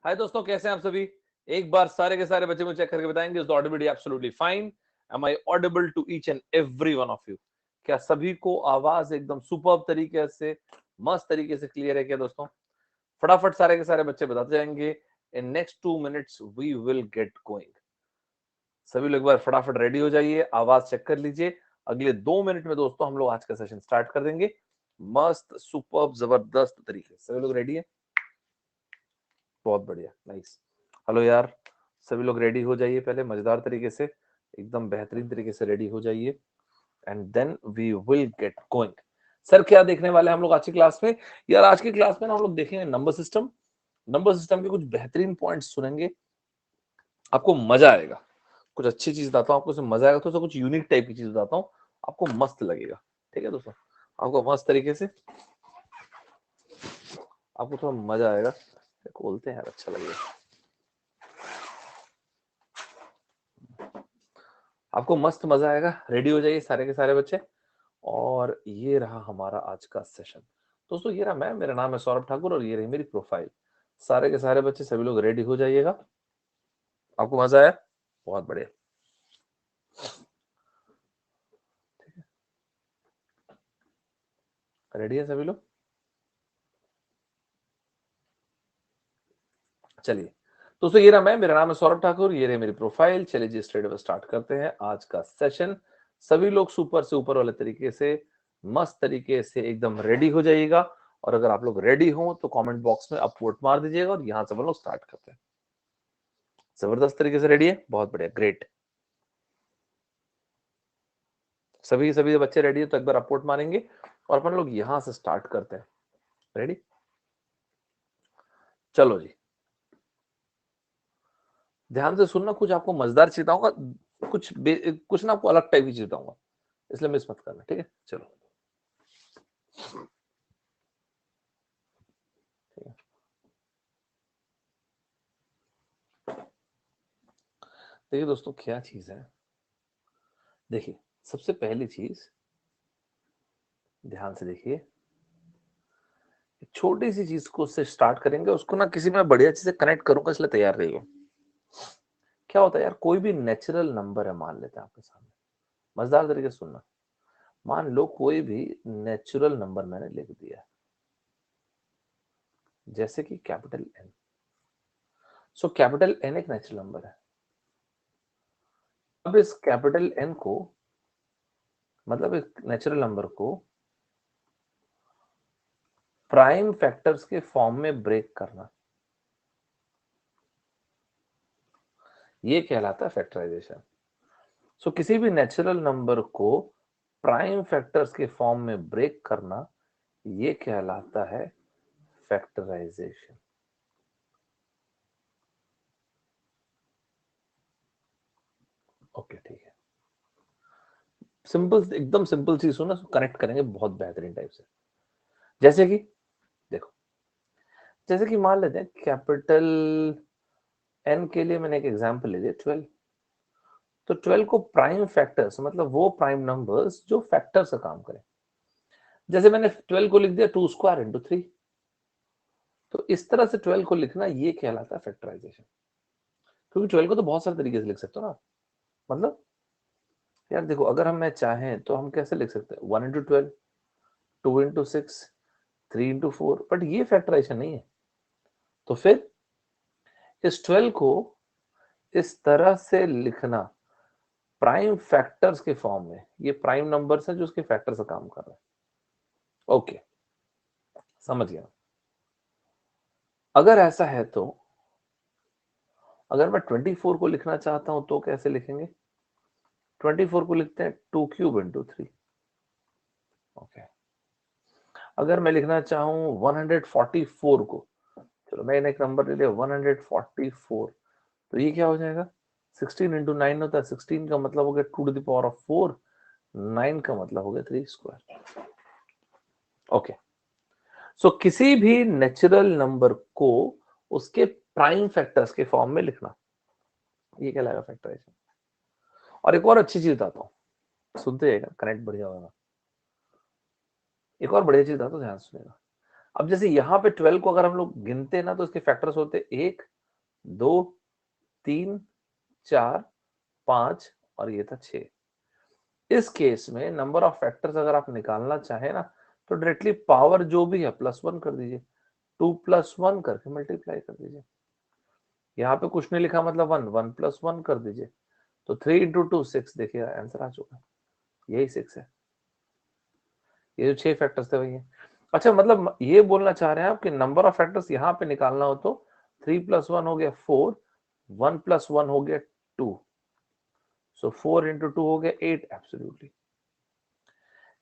हाय दोस्तों, कैसे हैं आप सभी। एक बार सारे के सारे बच्चे मुझे चेक करके बताएंगे is the audibility absolutely fine. Am I audible to each and every one of you. क्या सभी को आवाज एकदम सुपर्ब तरीके से, मस्त तरीके से क्लियर है क्या दोस्तों? फटाफट सारे के सारे बच्चे बताते जाएंगे। In next 2 minutes we will get going. सभी लोग एक बार फटाफट रेडी हो जाइए, आवाज चेक कर लीजिए। अगले 2 मिनट में दोस्तों हम लोग आज का सेशन स्टार्ट कर देंगे मस्त सुपर्ब जबरदस्त तरीके से। सभी लोग रेडी है? बहुत बढ़िया, नाइस। हेलो यार, सभी लोग रेडी हो जाइए, पहले मजेदार तरीके से, एकदम बेहतरीन तरीके से रेडी हो जाइए and then we will get going. Sir क्या देखने वाले हैं हम लोग आज की क्लास में? यार आज की क्लास में ना हम लोग देखेंगे नंबर सिस्टम। नंबर सिस्टम के कुछ बेहतरीन पॉइंट्स सुनेंगे, आपको मजा आएगा। कुछ अच्छी चीज बताता हूँ आपको, उसमें मजा आएगा। तो कुछ यूनिक टाइप की चीज बताता हूँ, आपको मस्त लगेगा। ठीक है दोस्तों, आपको मस्त तरीके से, आपको थोड़ा मजा आएगा। बोलते हैं यार, अच्छा लगेगा, आपको मस्त मजा आएगा। रेडी हो जाइए सारे के सारे बच्चे। और ये रहा हमारा आज का सेशन। दोस्तों ये रहा मैं, मेरा नाम है सौरभ ठाकुर और ये रही मेरी प्रोफाइल। सारे के सारे बच्चे सभी लोग रेडी हो जाइएगा। आपको मजा आया? बहुत बढ़िया। रेडी है सभी लोग? चलिए दोस्तों, ये रहा मैं, मेरा नाम है सौरभ ठाकुर, ये रही मेरी प्रोफाइल। चलिए जी, स्ट्रेट अवे स्टार्ट करते हैं आज का सेशन। सभी लोग सुपर से ऊपर वाले तरीके से, मस्त तरीके से एकदम रेडी हो जाइएगा। और अगर आप लोग रेडी हो तो कमेंट बॉक्स में अपवोट मार दीजिएगा और यहां से हम लोग स्टार्ट करते हैं। जबरदस्त तरीके से रेडी है, बहुत बढ़िया, ग्रेट। सभी सभी बच्चे रेडी है तो एक बार अपवोट मारेंगे और अपन लोग यहां से स्टार्ट करते हैं। रेडी? चलो जी, ध्यान से सुनना। कुछ आपको मजेदार चीज बताऊंगा, कुछ ना आपको अलग टाइप की चीज बताऊंगा, इसलिए मिस मत करना, ठीक है? चलो देखिए दोस्तों, क्या चीज है, देखिए सबसे पहली चीज, ध्यान से देखिए। छोटी सी चीज को उससे स्टार्ट करेंगे, उसको ना किसी में बढ़िया चीज से कनेक्ट करूंगा, इसलिए तैयार रहिए। क्या होता है यार, कोई भी नेचुरल नंबर है, मान लेते हैं आपके सामने, मजेदार तरीके से सुनना। मान लो कोई भी नेचुरल नंबर मैंने लिख दिया, जैसे कि capital N. So capital N एक नेचुरल नंबर है। अब इस कैपिटल एन को, मतलब इस नेचुरल नंबर को प्राइम फैक्टर्स के फॉर्म में ब्रेक करना, ये कहलाता है फैक्टराइजेशन। सो किसी भी नेचुरल नंबर को प्राइम फैक्टर्स के फॉर्म में ब्रेक करना, ये कहलाता है फैक्टराइजेशन। ओके ठीक है, सिंपल, एकदम सिंपल चीज सुना, कनेक्ट करेंगे बहुत बेहतरीन टाइप से। जैसे कि देखो, जैसे कि मान लेते हैं कैपिटल एन के लिए मैंने एक एग्जांपल ले लिया 12। तो 12 को प्राइम फैक्टर्स, मतलब वो प्राइम नंबर्स जो फैक्टर से काम करें। जैसे मैंने 12 को लिख दिया 2 स्क्वायर इंटू 3। तो इस तरह से 12 को लिखना, ये कहलाता है फैक्टराइजेशन। क्योंकि 12 को तो बहुत सारे तरीके से लिख सकते हो ना। मतलब यार देखो, अगर हम मैं चाहें तो हम कैसे लिख सकते हैं, 1 इंटू 12, 2 इंटू 6, 3 इंटू 4, बट ये फैक्टराइजेशन नहीं है। तो फिर इस 12 को इस तरह से लिखना, प्राइम फैक्टर्स के फॉर्म में, ये प्राइम नंबर्स हैं जो उसके फैक्टर से काम कर रहे हैं। ओके, समझ गया। अगर ऐसा है तो, अगर मैं 24 को लिखना चाहता हूं तो कैसे लिखेंगे? 24 को लिखते हैं 2³ इंटू 3। ओके, अगर मैं लिखना चाहूं 144 को, चलो मैंने एक नंबर ले लिया 144, तो ये क्या हो जाएगा? 16 इंटू 9 होता है, 16 का मतलब हो गया 2 टू द पावर ऑफ 4, 9 का मतलब हो गया 3 स्क्वायर। ओके, सो किसी भी नेचुरल नंबर को उसके प्राइम फैक्टर्स के फॉर्म में लिखना, ये कहलाएगा फैक्टराइजेशन। और एक और अच्छी चीज बताता हूँ, सुनते जाइएगा, कनेक्ट बढ़िया होगा। एक और बढ़िया चीज बताता हूँ, ध्यान सुनिएगा। अब जैसे यहाँ पे 12 को अगर हम लोग गिनते ना, तो इसके फैक्टर्स होते 1, 2 3 4 5 और ये था 6। इस केस में नंबर ऑफ फैक्टर्स अगर आप निकालना चाहे ना तो डायरेक्टली पावर जो भी है +1 कर दीजिए, 2 + 1 करके मल्टीप्लाई कर दीजिए। यहाँ पे कुछ नहीं लिखा मतलब 1, 1 + 1 कर दीजिए, तो 3 × 2 6, देखिए आंसर आ चुका है, यही 6 है। ये जो 6 फैक्टर्स थे वही है। अच्छा, मतलब ये बोलना चाह रहे हैं आप कि नंबर ऑफ फैक्टर्स यहाँ पे निकालना हो तो 3 + 1 हो गया 4, 1 + 1 हो गया 2, सो 4 × 2 हो गया 8 एब्सोल्युटली।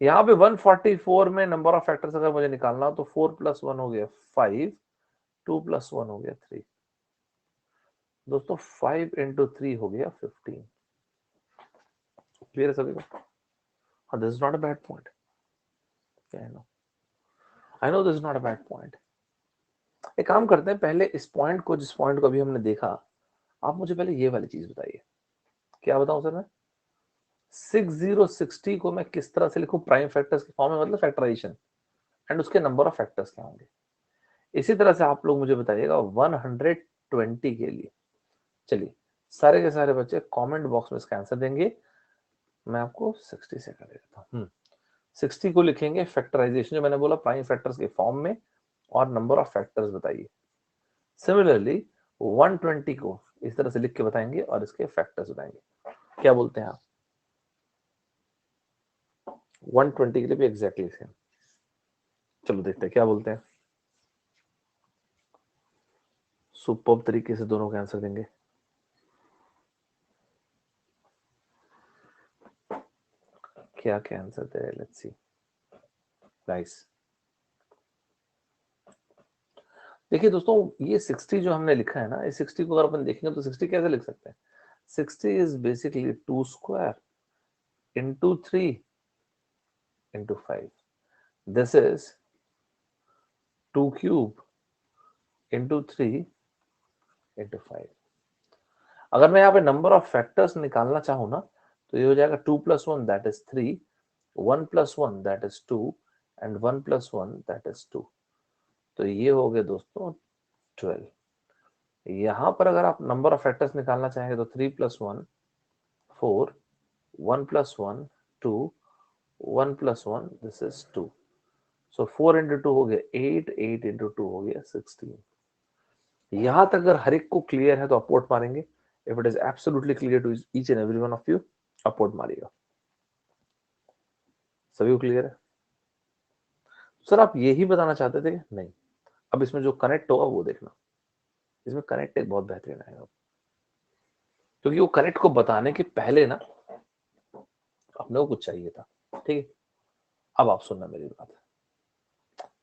यहाँ पे 144 में नंबर ऑफ फैक्टर्स अगर मुझे निकालना हो तो 4 + 1 हो गया 5, 2 + 1 हो गया 3। दोस्तों 5 × 3 हो गया 15। क्लियर है सभी को? हाँ, this is not a bad point. I know this is not a bad point. एक काम करते हैं, पहले इस पॉइंट को, जिस पॉइंट को अभी हमने देखा, आप मुझे पहले ये वाली चीज बताइए। क्या बताऊं सर मैं? 6060 को मैं किस तरह से लिखूं प्राइम फैक्टर्स के फॉर्म में, मतलब फैक्टराइजेशन, एंड उसके नंबर ऑफ फैक्टर्स क्या होंगे। इसी तरह से आप लोग मुझे बताइएगा 120 के लिए। चलिए, सारे के सारे बच्चे कमेंट बॉक्स में इसका आंसर देंगे। मैं आपको 60 से कर देता हूँ। 60 को लिखेंगे फैक्टराइजेशन, जो मैंने बोला प्राइम फैक्टर्स के फॉर्म में, और नंबर ऑफ फैक्टर्स बताइए। सिमिलरली 120 को इस तरह से लिख के बताएंगे और इसके फैक्टर्स बताएंगे। क्या बोलते हैं आप? 120 के लिए भी एग्जैक्टली सेम। चलो देखते हैं क्या बोलते हैं। सुपर्ब तरीके से दोनों का आंसर देंगे। क्या क्या आंसर दे रहे, लेट्स सी। नाइस। देखिए दोस्तों, ये 60 जो हमने लिखा है ना, इस 60 को अगर अपन देखेंगे तो 60 कैसे लिख सकते हैं? 60 is basically 2 square into 3 into 5. This is 2 cube into 3 into 5. अगर मैं यहाँ पे नंबर ऑफ फैक्टर्स निकालना चाहूँ ना तो ये हो जाएगा 2 + 1 that is 3, 1 + 1 that is 2 and 1 + 1 that is 2। तो ये हो गए दोस्तों 12। यहाँ पर अगर आप नंबर ऑफ फैक्टर्स निकालना चाहेंगे तो 3 + 1 4, 1 + 1 2, 1 + 1 दिस इज 2। सो 4 × 2 हो गया 8, 8 × 2 हो गया 16। यहां तक अगर हर एक को क्लियर है तो अपवर्ड मारेंगे। If it is absolutely clear to each and every one of you, upward मारिएगा। सभी को क्लियर है? सर आप यही बताना चाहते थे? नहीं, अब इसमें जो कनेक्ट होगा वो देखना। इसमें कनेक्ट एक बहुत बेहतरीन आएगा, क्योंकि वो कनेक्ट को बताने के पहले ना अपने को कुछ चाहिए था। ठीक है, अब आप सुनना मेरी बात।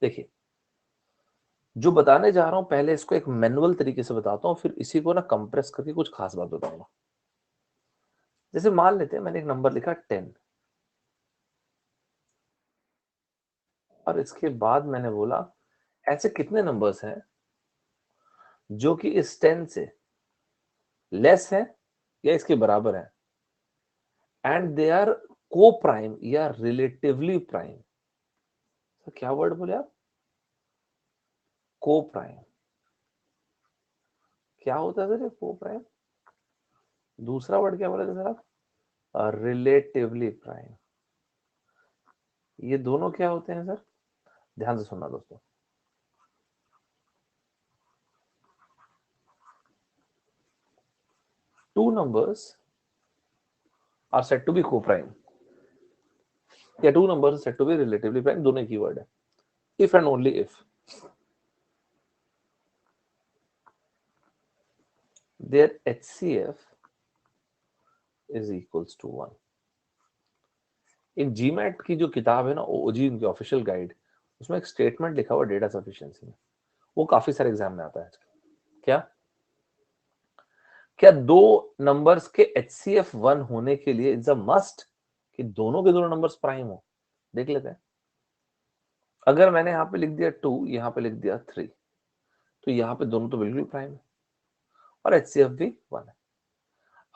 देखिए, जो बताने जा रहा हूं पहले इसको एक मैनुअल तरीके से बताता हूं, फिर इसी को ना कंप्रेस करके कुछ खास बात बताऊंगा। जैसे मान लेते हैं मैंने एक नंबर लिखा 10, और इसके बाद मैंने बोला ऐसे कितने नंबर्स हैं जो कि इस 10 से लेस है या इसके बराबर है, एंड दे आर को प्राइम या रिलेटिवली प्राइम। तो क्या वर्ड बोले आप? को प्राइम। क्या होता है सर ये को प्राइम? दूसरा वर्ड क्या बोले थे सर आप? Relatively prime. ये दोनों क्या होते हैं सर? ध्यान से सुनना दोस्तों। Two numbers are said to be को प्राइम, या two numbers said to be relatively prime, दोनों की वर्ड है। If and only if their HCF is equals to 1। एक जीमैट की जो किताब है ना, ओजी उनकी ऑफिशियल गाइड, उसमें एक स्टेटमेंट लिखा हुआ डेटा सफिशिएंसी में, वो काफी सारे एग्जाम में आता है। क्या क्या दो नंबर्स के HCF 1 होने के लिए इट्स अ मस्ट कि दोनों के दोनों नंबर्स प्राइम हो? देख लेते हैं। अगर मैंने यहाँ पे लिख दिया 2, यहाँ पे लिख दिया 3, तो यहाँ पे दोनों तो बिल्कुल प्राइम है और HCF भी 1 है।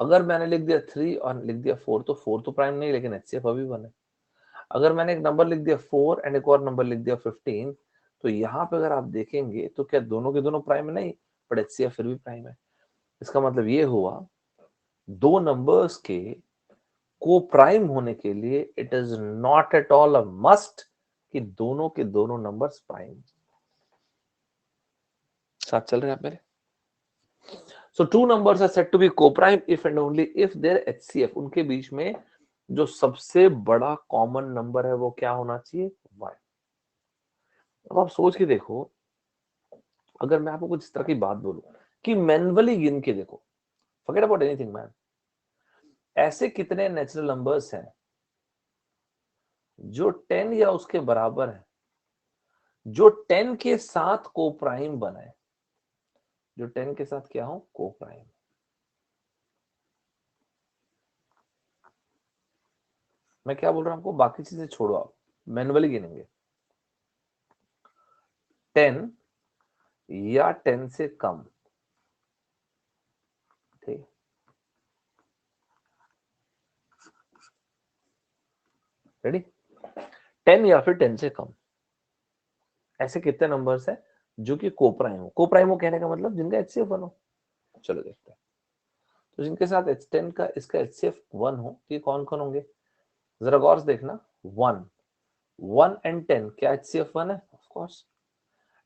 अगर मैंने लिख दिया 3 और लिख दिया 4, तो 4 तो प्राइम नहीं, लेकिन HCF अभी 1 है। अगर मैंने एक नंबर लिख दिया 4 एंड एक और नंबर लिख दिया 15, तो यहाँ पे अगर आप देखेंगे तो क्या दोनों के दोनों प्राइम है? नहीं, बट HCF फिर भी प्राइम है। इसका मतलब ये हुआ दो नंबर्स के को प्राइम होने के लिए it is not at all a must कि दोनों के दोनों नंबर्स प्राइम। साथ चल रहे हैं आप मेरे? So two numbers are said to be coprime if and only if there HCF, उनके बीच में जो सबसे बड़ा कॉमन नंबर है वो क्या होना चाहिए? 1। अब आप सोच के देखो, अगर मैं आपको कुछ इस तरह की बात बोलूं कि मैन्युअली गिन के देखो, फॉरगेट अबाउट एनीथिंग मैन, ऐसे कितने नेचुरल नंबर्स हैं जो 10 या उसके बराबर है, जो 10 के साथ को प्राइम बनाए, जो 10 के साथ क्या हो? को प्राइम। मैं क्या बोल रहा हूं आपको, बाकी चीजें छोड़ो, आप मैन्युअली गिनेंगे 10 या 10 से कम, ठीक, 10 या फिर 10 से कम, ऐसे कितने नंबर्स हैं जो कि कोप्राइम हो? कोप्राइम हो कहने का मतलब जिनका एचसीएफ 1 हो। चलो देखते हैं, तो जिनके साथ H10 का इसका एचसीएफ 1 हो, ये कौन कौन होंगे? जरा गौर से देखना, 1 एंड 10 क्या एचसीएफ 1 है? Of course.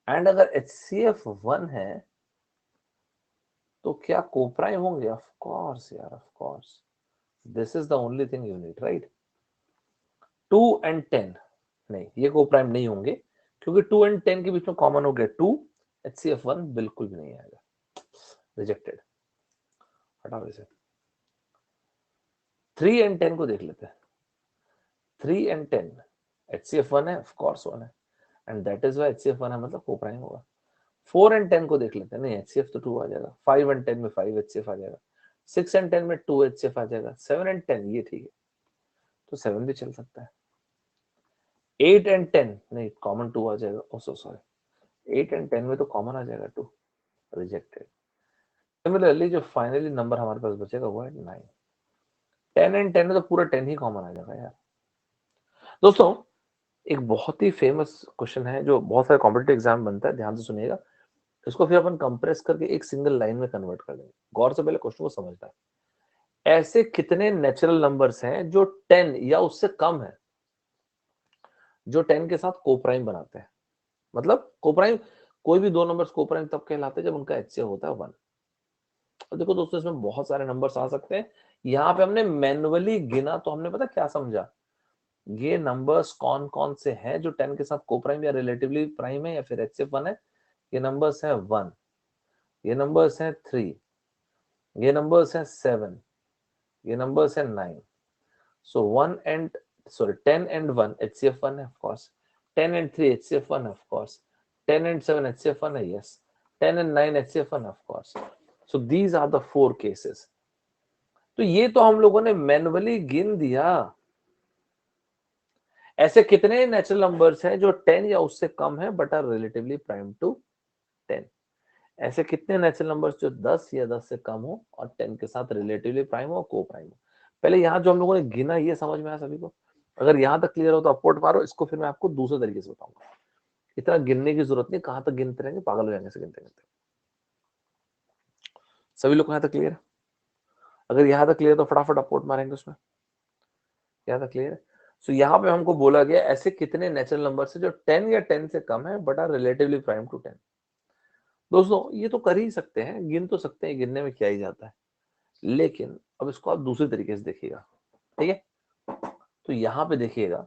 एंड अगर एचसीएफ 1 है तो क्या कोप्राइम होंगे? ऑफ कोर्स यार, of course. This is the only thing you need, right? 2 and 10 नहीं, ये कोप्राइम नहीं होंगे, क्योंकि 2 एंड 10 के बीच में कॉमन हो गया 2, एचसीएफ 1 बिल्कुल भी नहीं आएगा, रिजेक्टेड, हटाओ इसे। 3 एंड 10 को देख लेते हैं, 3 एंड 10 एचसीएफ 1 है, ऑफ कोर्स 1 है, and that is why HCF 1 है, मतलब कोप्राइम होगा। 4 एंड 10 को देख लेते हैं, नहीं एचसीएफ तो 2 आ जाएगा। 5 एंड 10 में 5 एचसीएफ आ जाएगा। 6 एंड 10 में 2 एचसीएफ आ जाएगा। 7 एंड 10 ये ठीक है, तो 7 भी चल सकता है। 8 एंड 10 नहीं, कॉमन 2 आ जाएगा, ओ सो सॉरी, 8 एंड 10 में तो कॉमन आ जाएगा 2, रिजेक्टेड। सिमिलरली जो फाइनली नंबर हमारे पास बचेगा वो है 9। 10 एंड 10 में तो पूरा 10 ही कॉमन आ जाएगा यार। दोस्तों, एक बहुत ही फेमस क्वेश्चन है जो बहुत सारे कॉम्पिटिटिव एग्जाम बनता है, ध्यान से सुनिएगा, इसको फिर अपन कंप्रेस करके एक सिंगल लाइन में कन्वर्ट कर देंगे। गौर से पहले क्वेश्चन को समझना है। ऐसे कितने नेचुरल नंबर्स हैं जो 10 या उससे कम है, जो 10 के साथ कोप्राइम बनाते हैं? मतलब कोप्राइम, कोई भी दो नंबर्स कोप्राइम तब कहलाते हैं जब उनका एचसीएफ होता है 1। अब देखो दोस्तों, इसमें बहुत सारे नंबर्स आ सकते हैं। यहाँ पे हमने मैन्युअली गिना तो हमने पता क्या समझा, ये नंबर्स कौन कौन से हैं जो 10 के साथ कोप्राइम या रिलेटिवली प्राइम है या फिर एचसीएफ 1 है। ये नंबर्स है 1, ये नंबर्स है 3, ये नंबर्स है 7, ये नंबर्स है 9। सो 1 एंड सॉरी 10 एंड 1 एचसीएफ 1 है, ऑफ कोर्स। 10 एंड 3 एचसीएफ 1 है, ऑफ कोर्स। 10 एंड 7 एचसीएफ 1 है, यस। 10 एंड 9 एचसीएफ 1 है, of course. So these are the 4 cases. तो ये तो हम लोगों ने मैन्युअली गिन दिया। ऐसे कितने नेचुरल नंबर्स हैं जो 10 या उससे कम है but are relatively prime to 10? ऐसे कितने नेचुरल नंबर्स जो 10 या 10 से कम हो और 10 के साथ रिलेटिवली प्राइम हो, को प्राइम हो? पहले यहां जो हम लोगों ने गिना, ये समझ में आया सभी को? अगर यहां तक क्लियर हो तो अपवर्ड मारो, इसको फिर मैं आपको दूसरे तरीके से बताऊंगा। इतना गिनने की जरूरत नहीं, कहां तक गिनते रहेंगे, पागल हो जाएंगे से गिनते गिनते। सभी लोग यहां तक क्लियर है? अगर यहां तक क्लियर तो फटाफट अपवर्ड मारेंगे उसमें। यहां तक क्लियर है? सो यहाँ पे हमको बोला गया ऐसे कितने नेचुरल नंबर है जो 10 या 10 से कम है but are relatively prime to 10। दोस्तों, ये तो कर ही सकते हैं, गिन तो सकते हैं, गिनने में क्या ही जाता है। लेकिन अब इसको आप दूसरे तरीके से देखिएगा, ठीक है? तो यहां पे देखिएगा,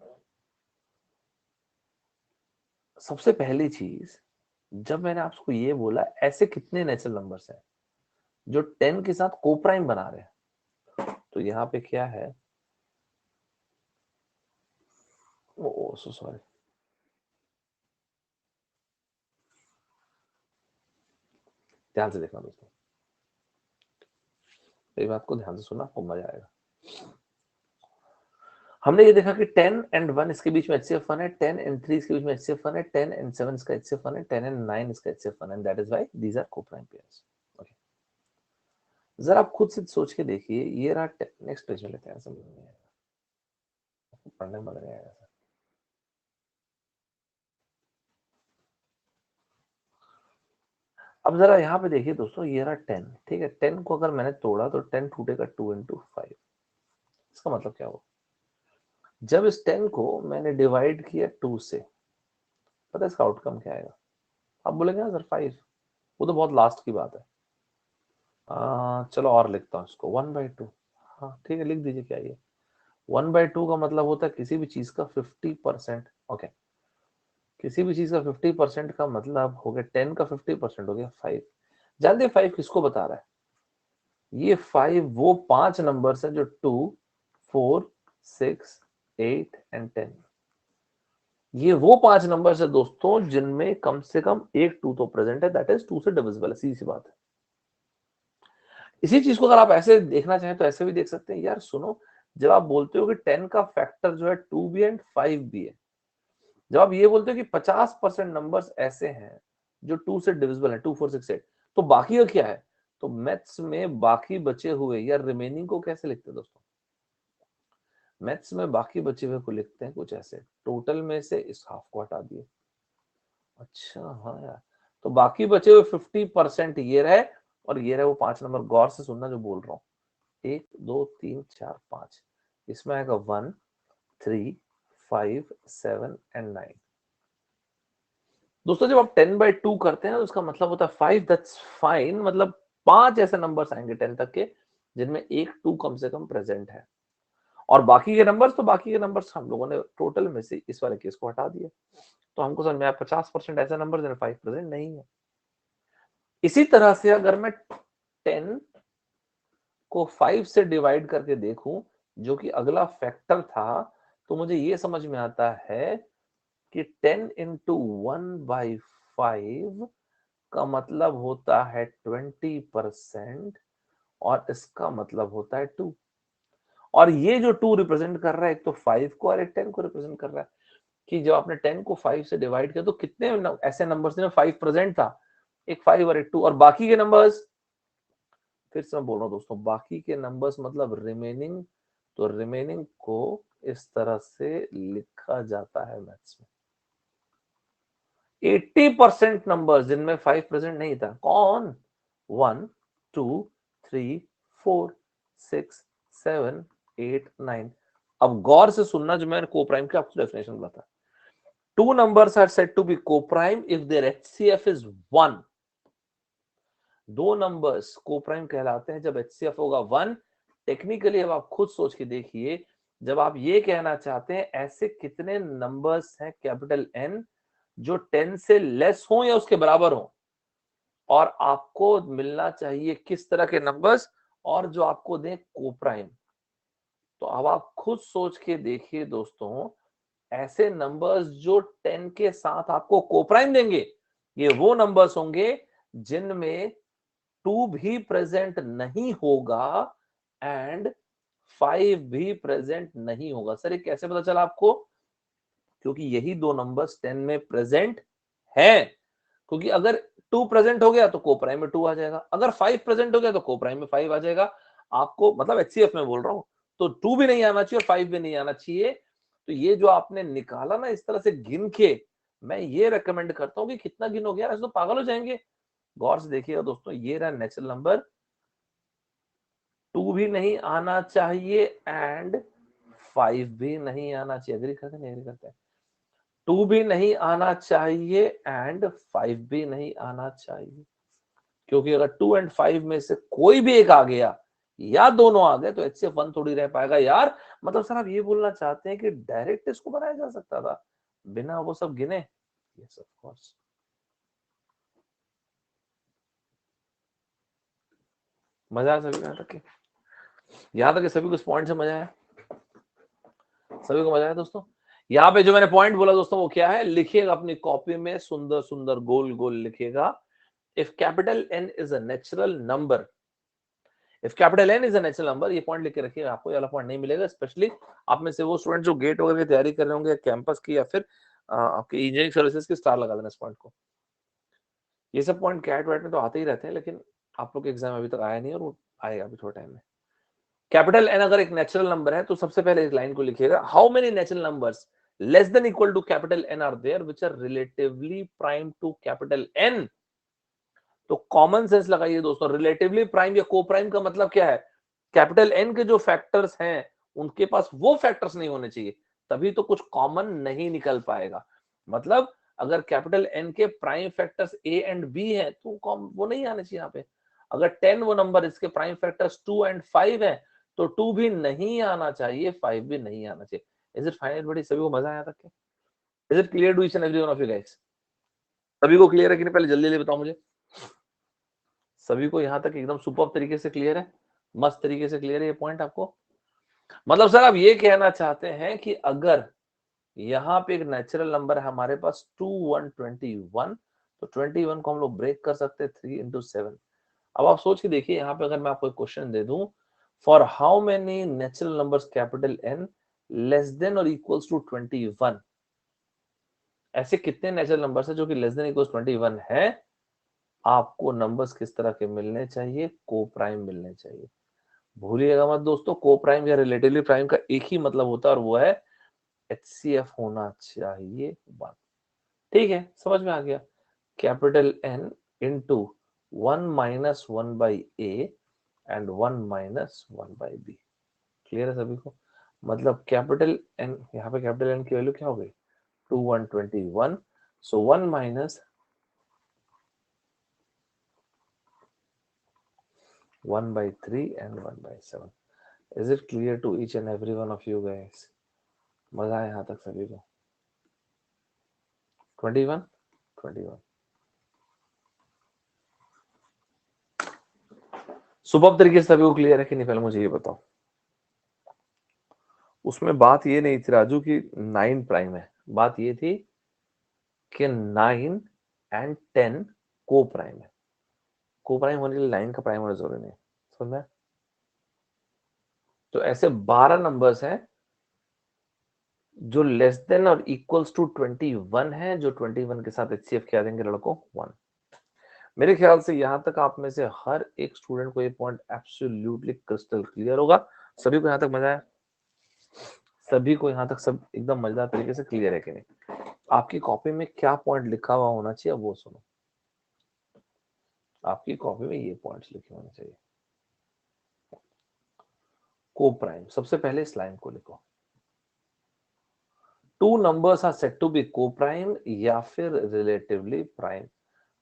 सबसे पहली चीज, जब मैंने आपको ये बोला ऐसे कितने नेचुरल नंबर्स हैं जो 10 के साथ कोप्राइम बना रहे हैं, तो यहाँ पे क्या है, ओ सो सॉरी, ध्यान से देखना दोस्तों, मेरी बात को ध्यान से सुनना, आपको मजा आएगा। हमने ये देखा कि 10 एंड 1 इसके बीच में एचसीएफ 1 है, 10 एंड 3 इसके बीच में एचसीएफ 1 है, 10 एंड 7 इसका एचसीएफ 1 है, 10 एंड 9 इसका एचसीएफ 1 है, and that is why these are coprime pairs. Okay, जरा आप खुद से सोच के देखिए, ये रहा, नेक्स्ट पेज में लेते हैं, समझ नहीं आएगा, पढ़ने में मजा नहीं आएगा। अब जरा यहाँ पे देखिए दोस्तों, ये रहा 10, ठीक है। 10 को अगर मैंने तोड़ा तो 10 टूटेगा 2 into 5। इसका मतलब क्या हुआ, जब इस 10 को मैंने डिवाइड किया 2 से, पता है इसका आउटकम क्या आएगा? आप बोलेंगे ना सर 5, वो तो बहुत लास्ट की बात है। चलो और लिखता हूँ इसको 1/2। हाँ ठीक है, लिख दीजिए क्या ये 1/2 का मतलब होता है किसी भी चीज का 50%। ओके, किसी भी चीज का 50% का मतलब हो गया 10 का 50% हो गया 5। जानते 5 किसको बता रहा है? ये 5 वो 5 नंबर्स है जो 2, 4, 6, 8 एंड 10। ये वो 5 नंबर्स है दोस्तों जिनमें कम से कम एक 2 तो प्रेजेंट है, दैट इज 2 से डिविजिबल है, सीधी सी बात है। इसी चीज को अगर आप ऐसे देखना चाहें तो ऐसे भी देख सकते हैं। यार सुनो, जब आप बोलते हो कि 10 का फैक्टर जो है 2 भी एंड 5 भी है, जब आप ये बोलते हो कि 50% नंबर्स ऐसे हैं जो 2 से डिविजिबल है, 2, 4, 6, 8, तो बाकी का क्या है? तो मैथ्स में बाकी बचे हुए या रिमेनिंग को कैसे लिखते हैं दोस्तों? मैथ्स में बाकी बचे हुए को लिखते हैं कुछ ऐसे, टोटल में से इस हाफ को हटा दिए। अच्छा हाँ यार, तो बाकी बचे हुए 50% ये रहे और ये रहे वो 5 नंबर। गौर से सुनना जो बोल रहा हूँ, 1, 2, 3, 4, 5, इसमें आएगा 1, 3, 5, 7 एंड 9। दोस्तों जब आप 10/2 करते हैं तो उसका मतलब होता है 5, दैट्स फाइन, मतलब 5 ऐसे नंबर्स आएंगे 10 तक के जिनमें एक 2 कम से कम प्रेजेंट है, और बाकी के नंबर्स, तो बाकी के नंबर्स हम लोगों ने टोटल में से इस वाले केस को हटा दिया। तो हमको समझ में आया 50% ऐसे नंबर जिनमें 5 प्रेजेंट नहीं है। इसी तरह से अगर मैं 10 को 5 से डिवाइड करके देखूं, जो कि अगला फैक्टर था, तो मुझे ये समझ में आता है कि 10 into 1/5 का मतलब होता है 20%, और इसका मतलब होता है 2। और ये जो 2 रिप्रेजेंट कर रहा है, एक तो 5 को और एक 10 को रिप्रेजेंट कर रहा है। कि जब आपने 10 को 5 से डिवाइड किया तो कितने ऐसे नंबर्स में 5 प्रेजेंट था? एक 5 और एक 2, और बाकी के नंबर्स, फिर से मैं बोल रहा हूँ दोस्तों, बाकी के नंबर्स मतलब रिमेनिंग। तो रिमेनिंग को इस तरह से लिखा जाता है मैथ्स में। 80% नंबर जिनमें 5 प्रेजेंट नहीं था, कौन? 1, 2, 3, 4, 6, 7, 8, 9। अब गौर से सुनना, जो मैंने कोप्राइम की आपको डेफिनेशन बताया। 2 numbers are said to be co-prime if their HCF is 1। 2 numbers coprime कहलाते हैं जब HCF होगा 1। टेक्निकली अब आप खुद सोच के देखिए, जब आप ये कहना चाहते हैं ऐसे कितने नंबर्स हैं कैपिटल N जो 10 से लेस हो या उसके बराबर हो, और आपको मिलना चाहिए किस तरह के नंबर्स, और जो आपको दें कोप्राइम। तो अब आप खुद सोच के देखिए दोस्तों, ऐसे नंबर्स जो 10 के साथ आपको कोप्राइम देंगे, ये वो नंबर्स होंगे जिनमें 2 भी प्रेजेंट नहीं होगा एंड 5 भी प्रेजेंट नहीं होगा। सर ये कैसे पता चला आपको? क्योंकि यही दो नंबर्स 10 में प्रेजेंट हैं। क्योंकि अगर 2 प्रेजेंट हो गया तो कोप्राइम में 2 आ जाएगा, अगर 5 प्रेजेंट हो गया तो कोप्राइम में 5 आ जाएगा। आपको मतलब एचसीएफ में बोल रहा हूं, तो 2 भी नहीं आना चाहिए और 5 भी नहीं आना चाहिए। तो ये जो आपने निकाला ना इस तरह से गिन के, मैं ये रेकमेंड करता हूं कि कितना गिनोगे यार, ऐसे तो पागल हो जाएंगे। गौर से देखिएगा दोस्तों, ये रहा नेचुरल नंबर, 2 भी नहीं आना चाहिए एंड 5 भी नहीं आना चाहिए। एग्री करते नहीं? एग्री करते हैं? 2 भी नहीं आना चाहिए एंड 5 भी नहीं आना चाहिए, क्योंकि अगर 2 एंड 5 में से कोई भी एक आ गया या दोनों आ गए तो HCF 1 थोड़ी रह पाएगा यार। मतलब सर आप ये बोलना चाहते हैं कि डायरेक्ट इसको बनाया जा सकता था बिना वो सब गिने? Yes of course. मजा आया सभी को? यहाँ तक सभी को इस पॉइंट से मजा आया? सभी को मजा आया दोस्तों? यहाँ पे जो मैंने पॉइंट बोला दोस्तों वो क्या है, लिखिएगा अपनी कॉपी में, सुंदर सुंदर गोल गोल लिखिएगा। If capital N is a natural number, if capital N is a natural number, ये पॉइंट लिख के रखिएगा, आपको ये वाला पॉइंट नहीं मिलेगा। स्पेशली आप में से वो स्टूडेंट जो गेट वगैरह की तैयारी कर रहे होंगे, कैंपस की या फिर आपके इंजीनियरिंग सर्विसेज की, स्टार लगा देना इस पॉइंट को। ये सब पॉइंट कैट वैट में तो आते ही रहते हैं, लेकिन आप लोग के एग्जाम अभी तक आया नहीं और वो आएगा अभी थोड़ा टाइम में। कैपिटल N अगर एक नेचुरल नंबर है तो सबसे पहले इस लाइन को लिखिएगा, how many natural numbers less than equal to capital N are there which are relatively prime to capital N। तो कॉमन सेंस लगाइए दोस्तों, रिलेटिवली प्राइम या को प्राइम का मतलब क्या है, कैपिटल एन के जो फैक्टर्स हैं उनके पास वो फैक्टर्स नहीं होने चाहिए, तभी तो कुछ कॉमन नहीं निकल पाएगा। मतलब अगर कैपिटल एन के prime factors A and B है तो वो नहीं आने चाहिए यहाँ पे। अगर 10 वो नंबर, इसके प्राइम फैक्टर्स 2 एंड 5 है तो 2 भी नहीं आना चाहिए, 5 भी नहीं आना चाहिए। इज इट फाइन बड़ी, सभी को मजा आया तक के? Is it clear to each and every one of you guys? सभी को क्लियर है कि नहीं, पहले जल्दी जल्दी बताओ मुझे। सभी को यहाँ तक एकदम सुपर तरीके से क्लियर है, मस्त तरीके से क्लियर है ये पॉइंट आपको? मतलब सर आप ये कहना चाहते हैं कि अगर यहाँ पे एक नेचुरल नंबर है हमारे पास 2 1 21, तो 21 को हम लोग ब्रेक कर सकते हैं 3 into 7। अब आप सोच के देखिए, यहाँ पे अगर मैं आपको एक क्वेश्चन दे दूं, for how many natural numbers capital N less than और इक्वल्स टू 21, ऐसे कितने नेचुरल नंबर्स है जो कि लेस देन इक्वल्स 21 है, आपको नंबर्स किस तरह के मिलने चाहिए, को प्राइम मिलने चाहिए। भूलिएगा मत दोस्तों, को प्राइम या रिलेटिवली प्राइम का एक ही मतलब होता है और वो है HCF होना चाहिए 1। ठीक है, समझ में आ गया। Capital N into 1 minus 1 by A and 1 minus 1 by B. Clear है सभी को? मतलब कैपिटल एन, यहाँ पे कैपिटल एन की वैल्यू क्या हो गई, 2 1 21, सो 1 minus 1 by 3 and 1 by 7। Is it clear to each and every one of you guys? मजा है यहाँ तक सभी को? 21 21 सुबह तरीके से सभी को क्लियर है कि नहीं, पहले मुझे ये बताओ। उसमें बात ये नहीं थी राजू की 9 प्राइम है, बात ये थी कि 9 एंड 10 को प्राइम है। को प्राइम होने के लिए 9 का प्राइम होना जरूरी नहीं, समझ में? तो ऐसे 12 नंबर्स हैं जो लेस देन और इक्वल्स टू 21 है, जो 21 के साथ HCF क्या देंगे लड़कों, 1। मेरे ख्याल से यहां तक आप में से हर एक स्टूडेंट को ये पॉइंट एब्सोल्युटली क्रिस्टल क्लियर होगा। सभी को यहां तक मजा है? सभी को यहां तक सब एकदम मजेदार तरीके से क्लियर है कि नहीं? आपकी कॉपी में क्या पॉइंट लिखा हुआ होना चाहिए वो सुनो। आपकी कॉपी में ये पॉइंट्स लिखे होने चाहिए। को प्राइम, सबसे पहले इस लाइन को लिखो, two numbers are said to be को प्राइम या फिर रिलेटिवली प्राइम।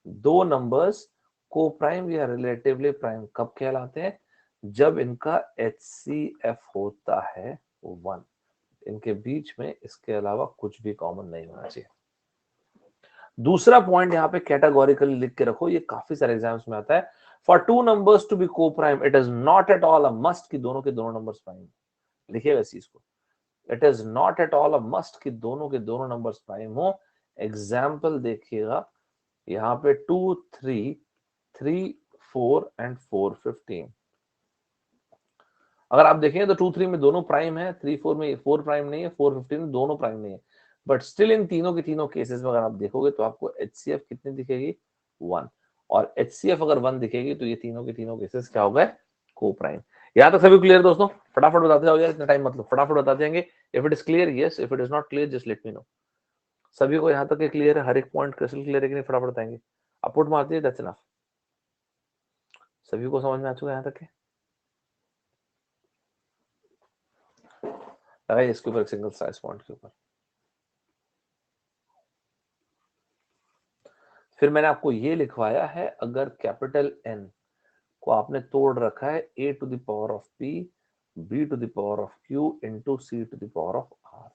दो नंबर्स को प्राइम या रिलेटिवली प्राइम कब कहलाते हैं, जब इनका HCF होता है 1। इनके बीच में इसके अलावा कुछ भी कॉमन नहीं होना चाहिए। दूसरा पॉइंट यहाँ पे कैटेगोरिकली लिख के रखो, ये काफी सारे एग्जाम्स में आता है। For two numbers to be coprime it is not at all a must कि दोनों के दोनों नंबर्स प्राइम। लिखिएगा इस चीज को, it is not at all a must कि दोनों के दोनों नंबर्स प्राइम हो। एग्जाम्पल देखिएगा, यहाँ पे 2 3 3 4 एंड 4 15। अगर आप देखें तो 2 3 में दोनों प्राइम है, 3 4 में 4 प्राइम नहीं है, 4 15 में दोनों प्राइम नहीं है। बट स्टिल इन तीनों के तीनों केसेस में अगर आप देखोगे तो आपको HCF कितनी दिखेगी, 1। और HCF अगर 1 दिखेगी तो ये तीनों के तीनों केसेस क्या हो गए, को प्राइम। यहाँ तक सभी क्लियर दोस्तों? फटाफट बताते जाओ यार, इतना टाइम मतलब, फटाफट बताते जाएंगे। If it is clear yes, if it is not clear just let me know. सभी को यहाँ तक क्लियर है, हर एक पॉइंट क्रिस्टल क्लियर है कि नहीं, फटाफट बताएंगे। आप पुट मारती है, दैट्स इनफ। सभी को समझ में आ चुका है यहाँ तक के? लगाइए इसके ऊपर सिंगल साइज पॉइंट के ऊपर। फिर मैंने आपको ये लिखवाया है, अगर कैपिटल N को आपने तोड़ रखा है a to the power of p, b to the power of q into c to the power of r।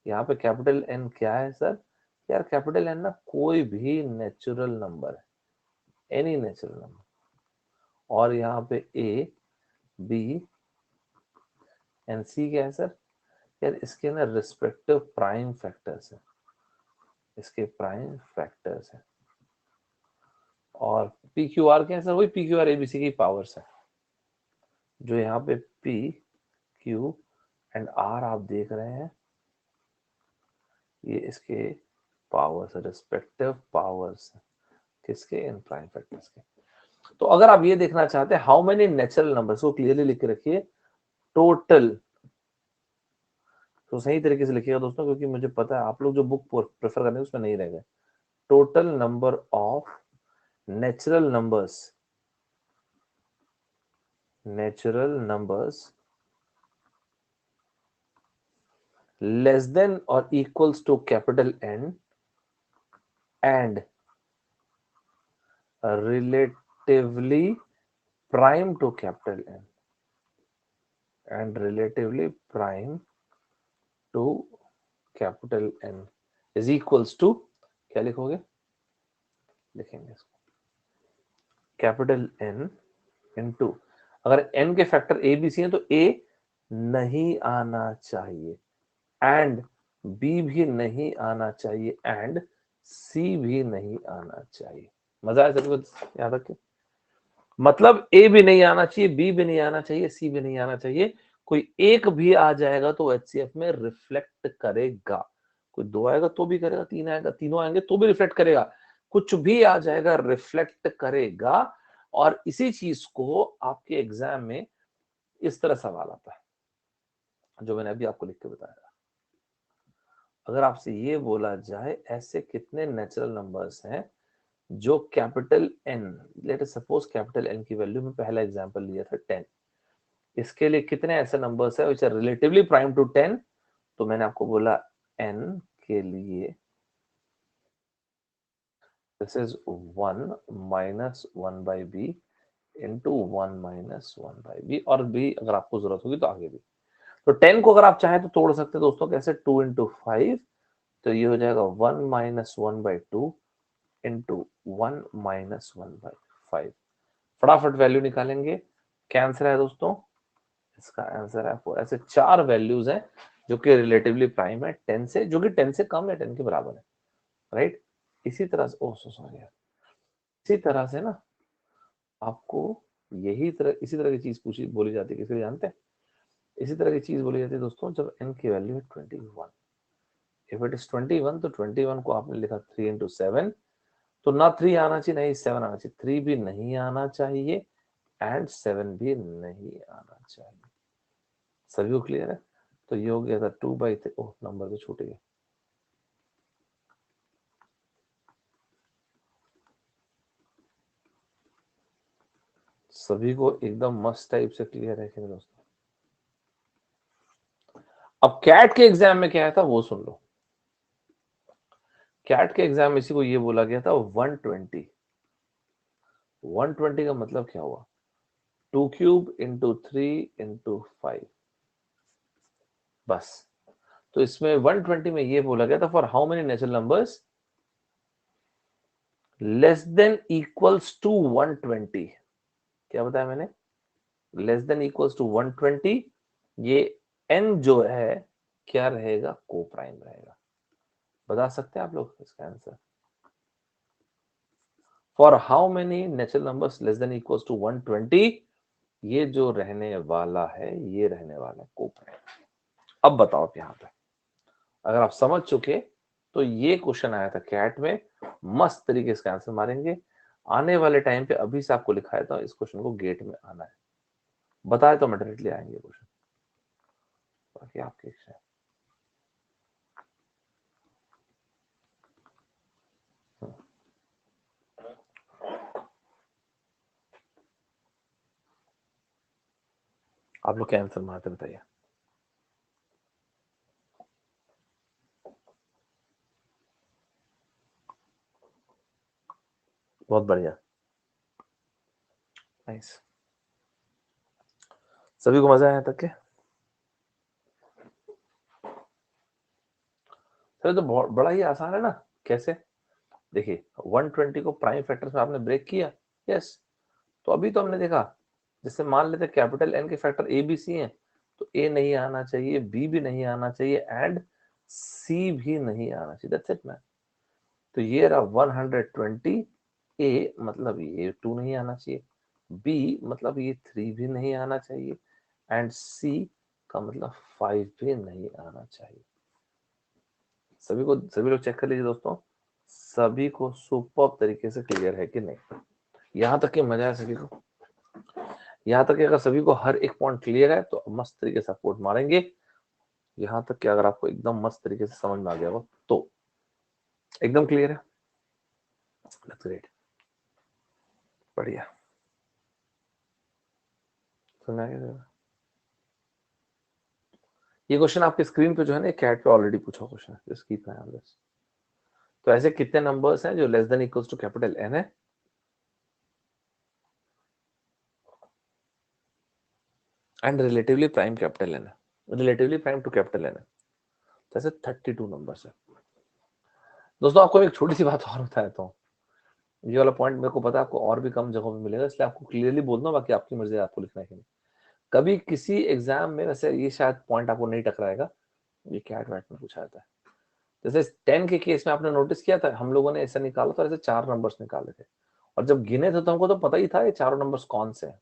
यहाँ पे कैपिटल N क्या है सर? यार कैपिटल N ना कोई भी नेचुरल नंबर है, एनी नेचुरल नंबर। और यहाँ पे a b एंड c क्या है सर? यार इसके ना रिस्पेक्टिव प्राइम फैक्टर्स है, इसके प्राइम फैक्टर्स है। और पी क्यू आर क्या है सर? वही पी क्यू आर एबीसी की पावर्स है। जो यहाँ पे पी क्यू एंड आर आप देख रहे हैं, ये इसके पावर्स, रिस्पेक्टिव पावर्स किसके, इन प्राइम फैक्टर्स के। तो अगर आप ये देखना चाहते हैं हाउ मेनी नेचुरल नंबर्स को क्लियरली लिख के रखिए, टोटल। तो सही तरीके से लिखिएगा दोस्तों, क्योंकि मुझे पता है आप लोग जो बुक प्रेफर कर रहे हैं उसमें नहीं रहेगा। Total number of natural numbers less than or equals to capital N and relatively prime to capital N and relatively prime to capital N is equals to, क्या लिखोगे, लिखेंगे इसको कैपिटल N इनटू, अगर n के factor a b c हैं तो a नहीं आना चाहिए एंड b भी नहीं आना चाहिए एंड c भी नहीं आना चाहिए। मजा आया सबको याद रखिए, मतलब a भी नहीं आना चाहिए, b भी नहीं आना चाहिए, c भी नहीं आना चाहिए, कोई एक भी आ जाएगा तो HCF में रिफ्लेक्ट करेगा, कोई दो आएगा तो भी करेगा, तीन आएगा, तीनों आएंगे तो भी रिफ्लेक्ट करेगा, कुछ भी आ जाएगा रिफ्लेक्ट करेगा। और इसी चीज को आपके एग्जाम में इस तरह सवाल आता है जो मैंने अभी आपको लिख के बताया। अगर आपसे ये बोला जाए ऐसे कितने नेचुरल नंबर्स हैं जो capital N, let us suppose capital N की वैल्यू में पहला एग्जांपल लिया था 10, इसके लिए कितने ऐसे नंबर्स हैं which are relatively prime to 10, तो मैंने आपको बोला N के लिए this is 1 minus 1 by b into 1 minus 1 by b, और भी अगर आपको जरूरत होगी तो आगे भी। तो 10 को अगर आप चाहें तो तोड़ सकते हैं दोस्तों, कैसे, 2 into 5, तो ये हो जाएगा 1 minus 1 by 2 into 1 minus 1 by 5। फटाफट वैल्यू निकालेंगे, क्या आंसर है दोस्तों, इसका आंसर है 4। ऐसे चार वैल्यूज हैं जो कि रिलेटिवली प्राइम है 10 से, जो कि 10 से कम या 10 के बराबर है, राइट। इसी तरह से, ओह सो सॉरी यार, इसी तरह से ना आपको इसी तरह की चीज पूछी बोली जाती है, किसके लिए जानते हैं, इसी तरह की चीज बोली जाती है दोस्तों जब n की वैल्यू है 21। इफ इट इज 21 तो 21 को आपने लिखा 3 into 7, तो ना 3 आना चाहिए नहीं 7 आना चाहिए, 3 भी नहीं आना चाहिए एंड 7 भी नहीं आना चाहिए। सभी को क्लियर है? तो ये हो गया था 2/3, ओह नंबर तो छूट गया, सभी को एकदम मस्त टाइप से क्लियर है कि नहीं दोस्तों? अब कैट के एग्जाम में क्या आया था वो सुन लो। कैट के एग्जाम में इसी को ये बोला गया था 120। 120 का मतलब क्या हुआ, 2 क्यूब इंटू 3 इंटू 5, बस। तो इसमें 120 में ये बोला गया था for how many natural numbers less than equals to 120, क्या बताया मैंने, लेस देन इक्वल्स टू 120, ये n जो है क्या रहेगा, को प्राइम रहेगा। बता सकते हैं आप लोग इसका answer, for how many natural numbers less than equals to 120, ये जो रहने वाला है ये रहने वाला है को प्राइम। अब बताओ आप यहाँ पे, अगर आप समझ चुके तो ये क्वेश्चन आया था कैट में, मस्त तरीके से आंसर मारेंगे आने वाले टाइम पे। अभी से आपको लिखाया था इस क्वेश्चन को गेट में आना है, बताए तो मैं डायरेक्टली आएंगे क्वेश्चन, बाकी आपकी इच्छा है। आप लोग क्या आंसर मारते बताइए। बहुत बढ़िया, नाइस, सभी को मजा आया तक के? सर तो बहुत बड़ा ही आसान है ना, कैसे, देखिए 120 को प्राइम फैक्टर्स में आपने ब्रेक किया, यस, तो अभी तो हमने देखा, जैसे मान लेते कैपिटल एन के फैक्टर ए बी सी हैं, तो ए नहीं आना चाहिए, बी भी नहीं आना चाहिए एंड सी भी नहीं आना चाहिए, दैट्स इट मैन। तो ये रहा 120, ए मतलब ये 2 नहीं आना चाहिए, बी मतलब ये 3 भी नहीं आना चाहिए एंड सी का मतलब 5 भी नहीं आना चाहिए। सभी लोग चेक कर लीजिए दोस्तों, सभी को सुपर तरीके से क्लियर है कि नहीं, यहाँ तक कि मजा है सभी को, यहाँ तक कि अगर सभी को हर एक पॉइंट क्लियर है तो मस्त तरीके से सपोर्ट मारेंगे। यहाँ तक कि अगर आपको एकदम मस्त तरीके से समझ में आ गया हो तो एकदम क्लियर है, दैट्स ग्रेट। बढ़िया, सुना है। ये क्वेश्चन आपके स्क्रीन पे जो है ना, कैट पे ऑलरेडी पूछा क्वेश्चन है, just keep an eye on this. तो ऐसे कितने नंबर्स हैं जो less than equals to capital N है? And relatively prime capital N है, relatively prime to capital N है। तो ऐसे 32 नंबर्स है। दोस्तों आपको एक छोटी सी बात और बताया तो, ये वाला पॉइंट मेरे को पता है आपको और भी कम जगहों पे मिलेगा, इसलिए आपको क्लियरली बोल दूं, बाकी आपकी मर्जी है आपको लिखना है कि नहीं। कभी किसी एग्जाम में, वैसे ये शायद पॉइंट आपको नहीं टकराएगा, ये कैट वैट में पूछा जाता है। जैसे 10 के केस में आपने नोटिस किया था, हम लोगों ने ऐसा निकाला था, ऐसे 4 नंबर्स निकाले थे, और जब गिने थे तो हमको तो पता ही था ये चारों नंबर्स कौन से हैं।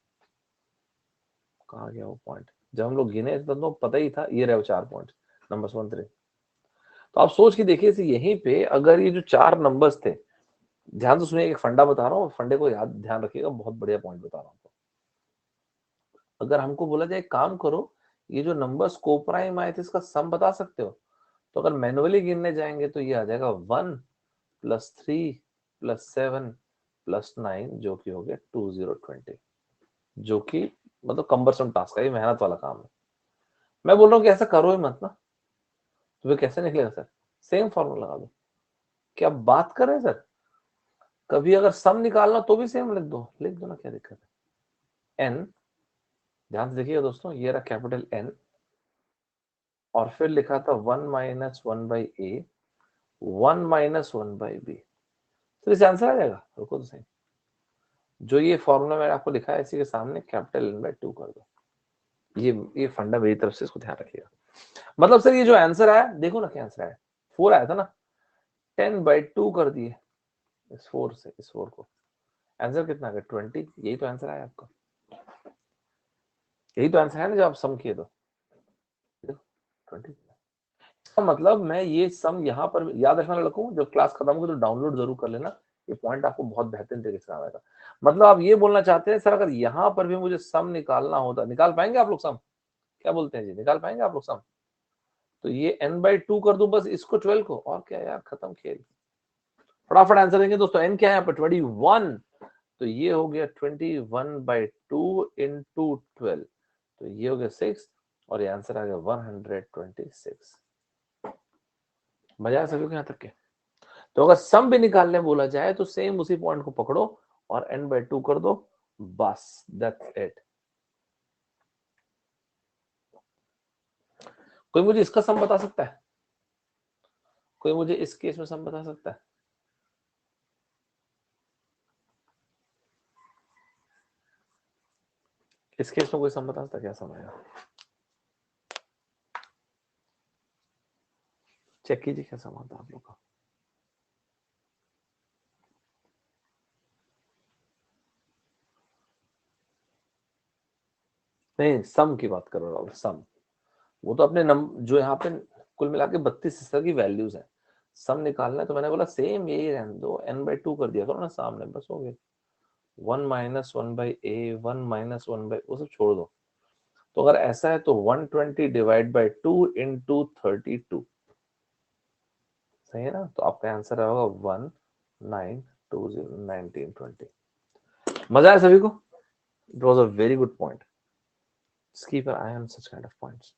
कहाँ गया वो पॉइंट? जब हम लोग गिने थे तो पता ही था ये रहे वो 4 पॉइंट, नंबर्स 1 3। तो आप सोच के देखिए यहीं पे अगर ये जो 4 नंबर्स थे, ध्यान से सुनिए, एक फंडा बता रहा हूँ, फंडे को याद ध्यान रखिएगा, बहुत बढ़िया पॉइंट बता रहा हूँ। अगर हमको बोला जाए काम करो, ये जो नंबर्स कोप्राइम आए थे इसका सम बता सकते हो, तो अगर मैनुअली गिनने जाएंगे तो ये आ जाएगा 1 + 3 + 7 + 9, जो कि हो गया 2020, जो कि मतलब कम्बरसम टास्क है, ये मेहनत वाला काम है। मैं बोल रहा हूँ कि ऐसा करो ही मत ना, तो फिर कैसे निकलेगा सर? सेम फॉर्मूला लगा दो। क्या बात कर रहे हैं सर? कभी अगर सम निकालना तो भी सेम लिख दो, लिख दो ना, क्या दिक्कत है। एन, ध्यान से देखिएगा दोस्तों, ये रहा कैपिटल एन, और फिर लिखा था 1 - 1/a, 1 - 1/b, तो इसे आंसर आ जाएगा। रुको तो सही, जो ये फॉर्मूला मैंने आपको लिखा है इसी के सामने कैपिटल n/2 कर दो। ये फंडा मेरी तरफ से, इसको ध्यान रखिएगा। मतलब सर ये जो आंसर आया, देखो ना क्या आंसर आया, 4 आया था ना, 10/2 कर दिए इस 4 से, इस 4 को, आंसर कितना आ गया? 20। यही तो आंसर आया आपका, यही तो आंसर है ना जब आप सम किए तो 20। मतलब मैं ये सम यहाँ पर याद रखना लड़कों, जब क्लास खत्म हो तो डाउनलोड जरूर कर लेना, ये पॉइंट आपको बहुत बेहतरीन तरीके से आएगा। मतलब आप ये बोलना चाहते हैं सर अगर यहाँ पर भी मुझे सम निकालना होता, निकाल पाएंगे आप लोग सम? क्या बोलते हैं जी, निकाल पाएंगे आप लोग सम? तो ये n/2 कर दूं बस इसको 12 को, और क्या यार, खत्म खेल। फटाफट आंसर देंगे दोस्तों। n क्या है यहाँ पर? 21, तो ये हो गया 21/2 इंटू 12, तो ये हो गया 6, और ये आंसर आ गया 126। मजा आया सभी को यहाँ तक के? तो अगर सम भी निकालने बोला जाए तो सेम उसी पॉइंट को पकड़ो और n/2 कर दो, बस दैट्स इट। कोई मुझे इसका सम बता सकता है? कोई मुझे इस केस में सम बता सकता है? इस केस में कोई सम बता सकता है? क्या सम आएगा? चेक कीजिए क्या सम आता है आप लोग का। नहीं, सम की बात कर रहा हूँ, सम। वो तो अपने जो यहाँ पे कुल मिला के 32 इस तरह की वैल्यूज है, सम निकालना है, तो मैंने बोला सेम यही रहने दो, n/2 कर दिया करो ना सामने, बस हो गया। 1 - 1/a, 1 - 1/, वो सब छोड़ दो। तो अगर ऐसा है तो 120 डिवाइड बाई 2 इंटू 32, सही है ना? तो आपका आंसर होगा 1920 मजा आया सभी को? It was a very good point. Keep I am such kind of points.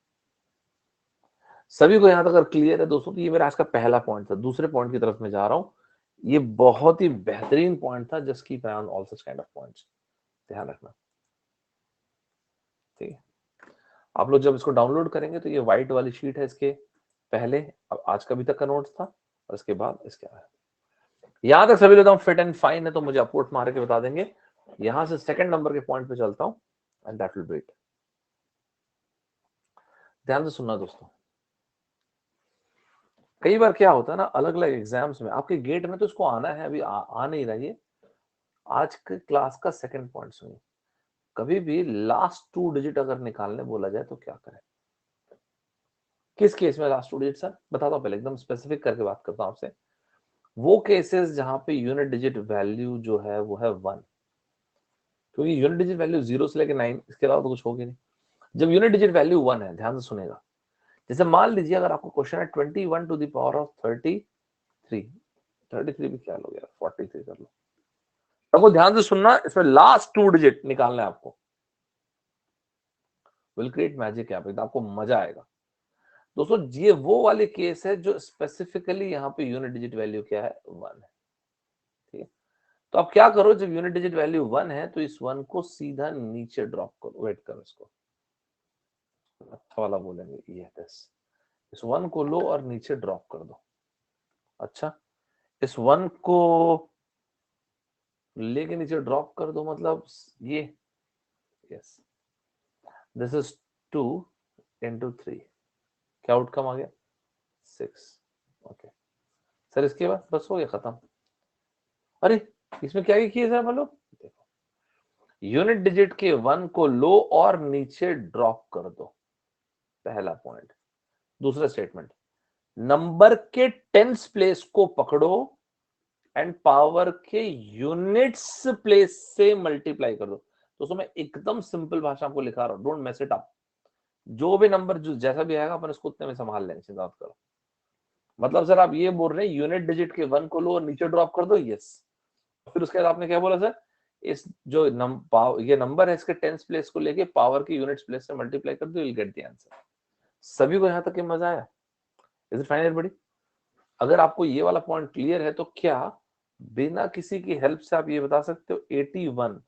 सभी को यहाँ तक अगर क्लियर है दोस्तों, तो ये मेरा आज का पहला पॉइंट था। दूसरे पॉइंट की तरफ मैं जा रहा हूँ, ये बहुत ही बेहतरीन पॉइंट था, just keep I on all such kind of points, ध्यान रखना, ठीक है? आप लोग जब इसको डाउनलोड करेंगे तो ये व्हाइट वाली शीट है, इसके पहले आज का अभी तक का नोट्स था, और इसके बाद इसके बाद यहां तक सभी लोग फिट एंड फाइन है, तो मुझे अपोर्ट मार के बता देंगे। यहां से सेकंड नंबर के पॉइंट पे चलता हूं, and that will be it. ध्यान से सुनना दोस्तों, कई बार क्या होता है ना, अलग अलग एग्जाम्स में आपके गेट में तो इसको आना है, अभी आ नहीं रहा है। आज के क्लास का सेकंड पॉइंट सुनिए, कभी भी लास्ट 2 डिजिट अगर निकालने बोला जाए तो क्या करें? किस केस में लास्ट 2 डिजिट सर? बताता हूं, पहले एकदम स्पेसिफिक करके बात करता हूं आपसे। वो केसेस जहां पे यूनिट डिजिट वैल्यू जो है वो है 1, क्योंकि यूनिट डिजिट वैल्यू 0 से लेकर 9, इसके अलावा तो कुछ होगी नहीं। जब यूनिट डिजिट वैल्यू 1 है, ध्यान से सुनेगा, जैसे मान लीजिए अगर आपको क्वेश्चन है 21 to the power of 33, 33 भी क्या लोगे यार, 43 कर लो, आपको ध्यान से सुनना, इसमें लास्ट 2 डिजिट निकालना है आपको। विल क्रिएट मैजिक यहाँ पे, आपको मजा आएगा दोस्तों। ये वो वाले केस है जो स्पेसिफिकली यहाँ पे यूनिट डिजिट वैल्यू क्या है, 1 है। ठीक है, तो आप क्या करो, जब यूनिट डिजिट वैल्यू 1 है तो इस 1 को सीधा नीचे ड्रॉप करो। वेट करो, इसको अच्छा वाला बोलेंगे, ये इस 1 को लो और नीचे ड्रॉप कर दो। अच्छा, इस 1 को लेके नीचे ड्रॉप कर दो, मतलब ये, यस, दिस इज 2 into 3, क्या आउटकम आ गया, 6। ओके सर, इसके बाद बस हो गया, खत्म। अरे इसमें क्या किया सर, मतलब देखो, यूनिट डिजिट के 1 को लो और नीचे ड्रॉप कर दो, पहला पॉइंट। दूसरा स्टेटमेंट, नंबर के टेंस प्लेस को पकड़ो एंड पावर के यूनिट्स प्लेस से मल्टीप्लाई कर दो। दोस्तों मैं एकदम सिंपल भाषा को लिखा रहा हूं, डोंट मेस इट अप। जो भी नंबर जो जैसा भी आएगा अपन इसको उतने में संभाल लेंगे, चिंता मत करो। मतलब सर आप ये बोल रहे हैं यूनिट डिजिट के 1 को लो और नीचे ड्रॉप कर दो, यस। फिर उसके बाद आपने क्या बोला सर, इस जो ये नंबर है इसके टेंस प्लेस को लेके पावर के यूनिट्स प्लेस से मल्टीप्लाई कर दो, you will get the answer. सभी को यहां तक मजा आया? Is it fine everybody? अगर आपको ये वाला पॉइंट क्लियर है तो क्या बिना किसी की हेल्प से आप ये बता सकते हो 81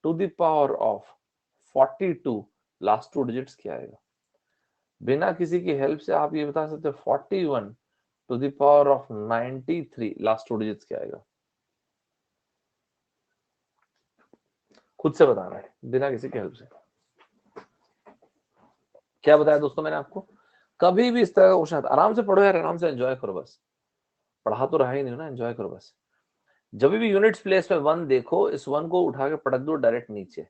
to the power of 42 last 2 digits क्या आएगा? बिना किसी की हेल्प से आप ये बता सकते हो 41 to the power of 93 last 2 digits क्या आएगा? खुद से बताना है, बिना किसी की हेल्प से। क्या बताया दोस्तों मैंने आपको? कभी भी इस तरह का क्वेश्चन आता, आराम से पढ़ो यार, आराम से एंजॉय करो, बस पढ़ा तो रहा ही नहीं ना, एंजॉय करो बस। जब भी यूनिट्स प्लेस में 1 देखो, इस 1 को उठा के पटक दो डायरेक्ट नीचे।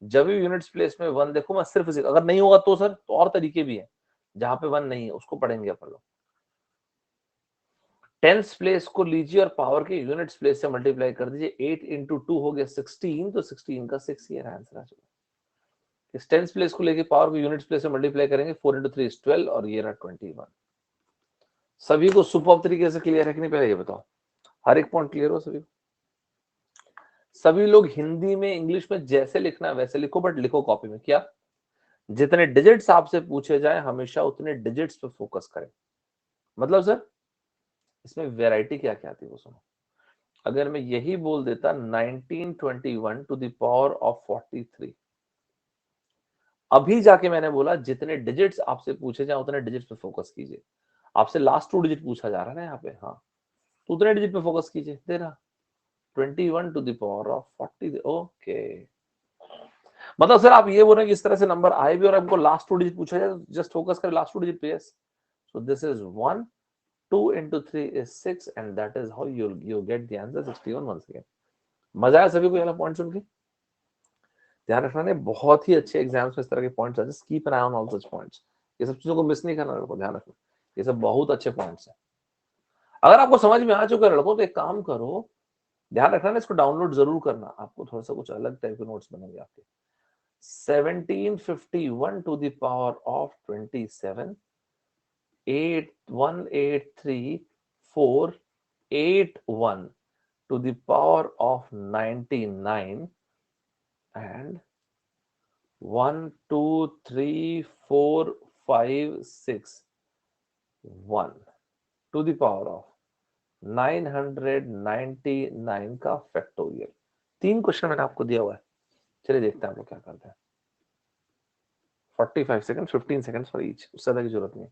जब भी यूनिट्स प्लेस में 1 देखो, मैं सिर्फ अगर नहीं होगा तो सर तो और तरीके भी है, जहां पे 1 नहीं है उसको पढ़ेंगे अपन लोग। टेंस प्लेस को लीजिए और पावर के यूनिट्स प्लेस से मल्टीप्लाई कर दीजिए। 8 इंटू 2 हो गया 16, तो 16 का 6 ये आंसर आ चुका। इस टेंस प्लेस को लेके पावर को यूनिट्स प्लेस से मल्टीप्लाई करेंगे, 4 इंटू 3 इज 12 और ये रहा 21। सभी को सुपर तरीके से क्लियर है कि नहीं, पहले ये बताओ, हर एक पॉइंट क्लियर हो सभी को? सभी लोग हिंदी में इंग्लिश में जैसे लिखना है वैसे लिखो, बट लिखो कॉपी में। क्या जितने डिजिट्स आपसे पूछे जाए हमेशा उतने डिजिट्स पे फोकस करें। मतलब सर इसमें वैरायटी क्या क्या आती है वो सुनो। अगर मैं यही बोल देता 1921 टू द पावर ऑफ 43, अभी जाके मैंने बोला जितने डिजिट्स आपसे पूछे जाए उतने डिजिट्स पे फोकस कीजिए। आपसे लास्ट 2 डिजिट पूछा जा रहा है ना यहाँ पे, हाँ, तो उतने डिजिट पे फोकस कीजिए। दे रहा 21 to the power of 40। Okay, मतलब सर आप ये बोल रहे हैं कि इस तरह से नंबर आए भी और हमको लास्ट 2 डिजिट पूछा जाए, जस्ट फोकस करें लास्ट 2 डिजिट पे। Yes, so this is 1, 2 into 3 is 6 and that is how you get the answer 61 once again। मजा आया सभी को ये वाला पॉइंट सुन के? ध्यान रखना ने बहुत ही अच्छे एग्जाम्स में इस तरह के पॉइंट्स आते हैं, keep an eye on all such points. ये सब चीजों को मिस नहीं करना, लड़कों ध्यान रखना, ये सब बहुत अच्छे पॉइंट्स हैं। अगर आपको समझ में आ चुका है लड़कों तो एक काम करो, ध्यान रखना ना, इसको डाउनलोड जरूर करना। आपको थोड़ा सा कुछ अलग टाइप के नोट्स बनेंगे आपके। 1751 to the power of 27, 8183481 to the power of 99 and 1 2 3 4 5 6 1 to the power of 999 का फैक्टोरियल। 3 क्वेश्चन मैंने आपको दिया हुआ है, चलिए देखते हैं आप लोग क्या करते हैं। 45 सेकंड, 15 सेकंड फॉर ईच, उससे ज्यादा की जरूरत नहीं।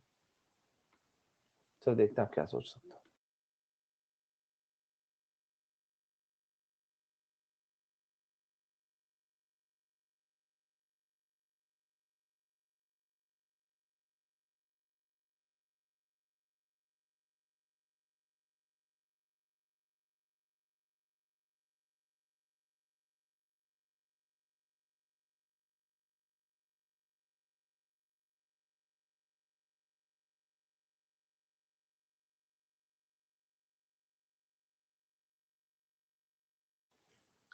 चलिए देखते हैं आप क्या सोच सकते हो।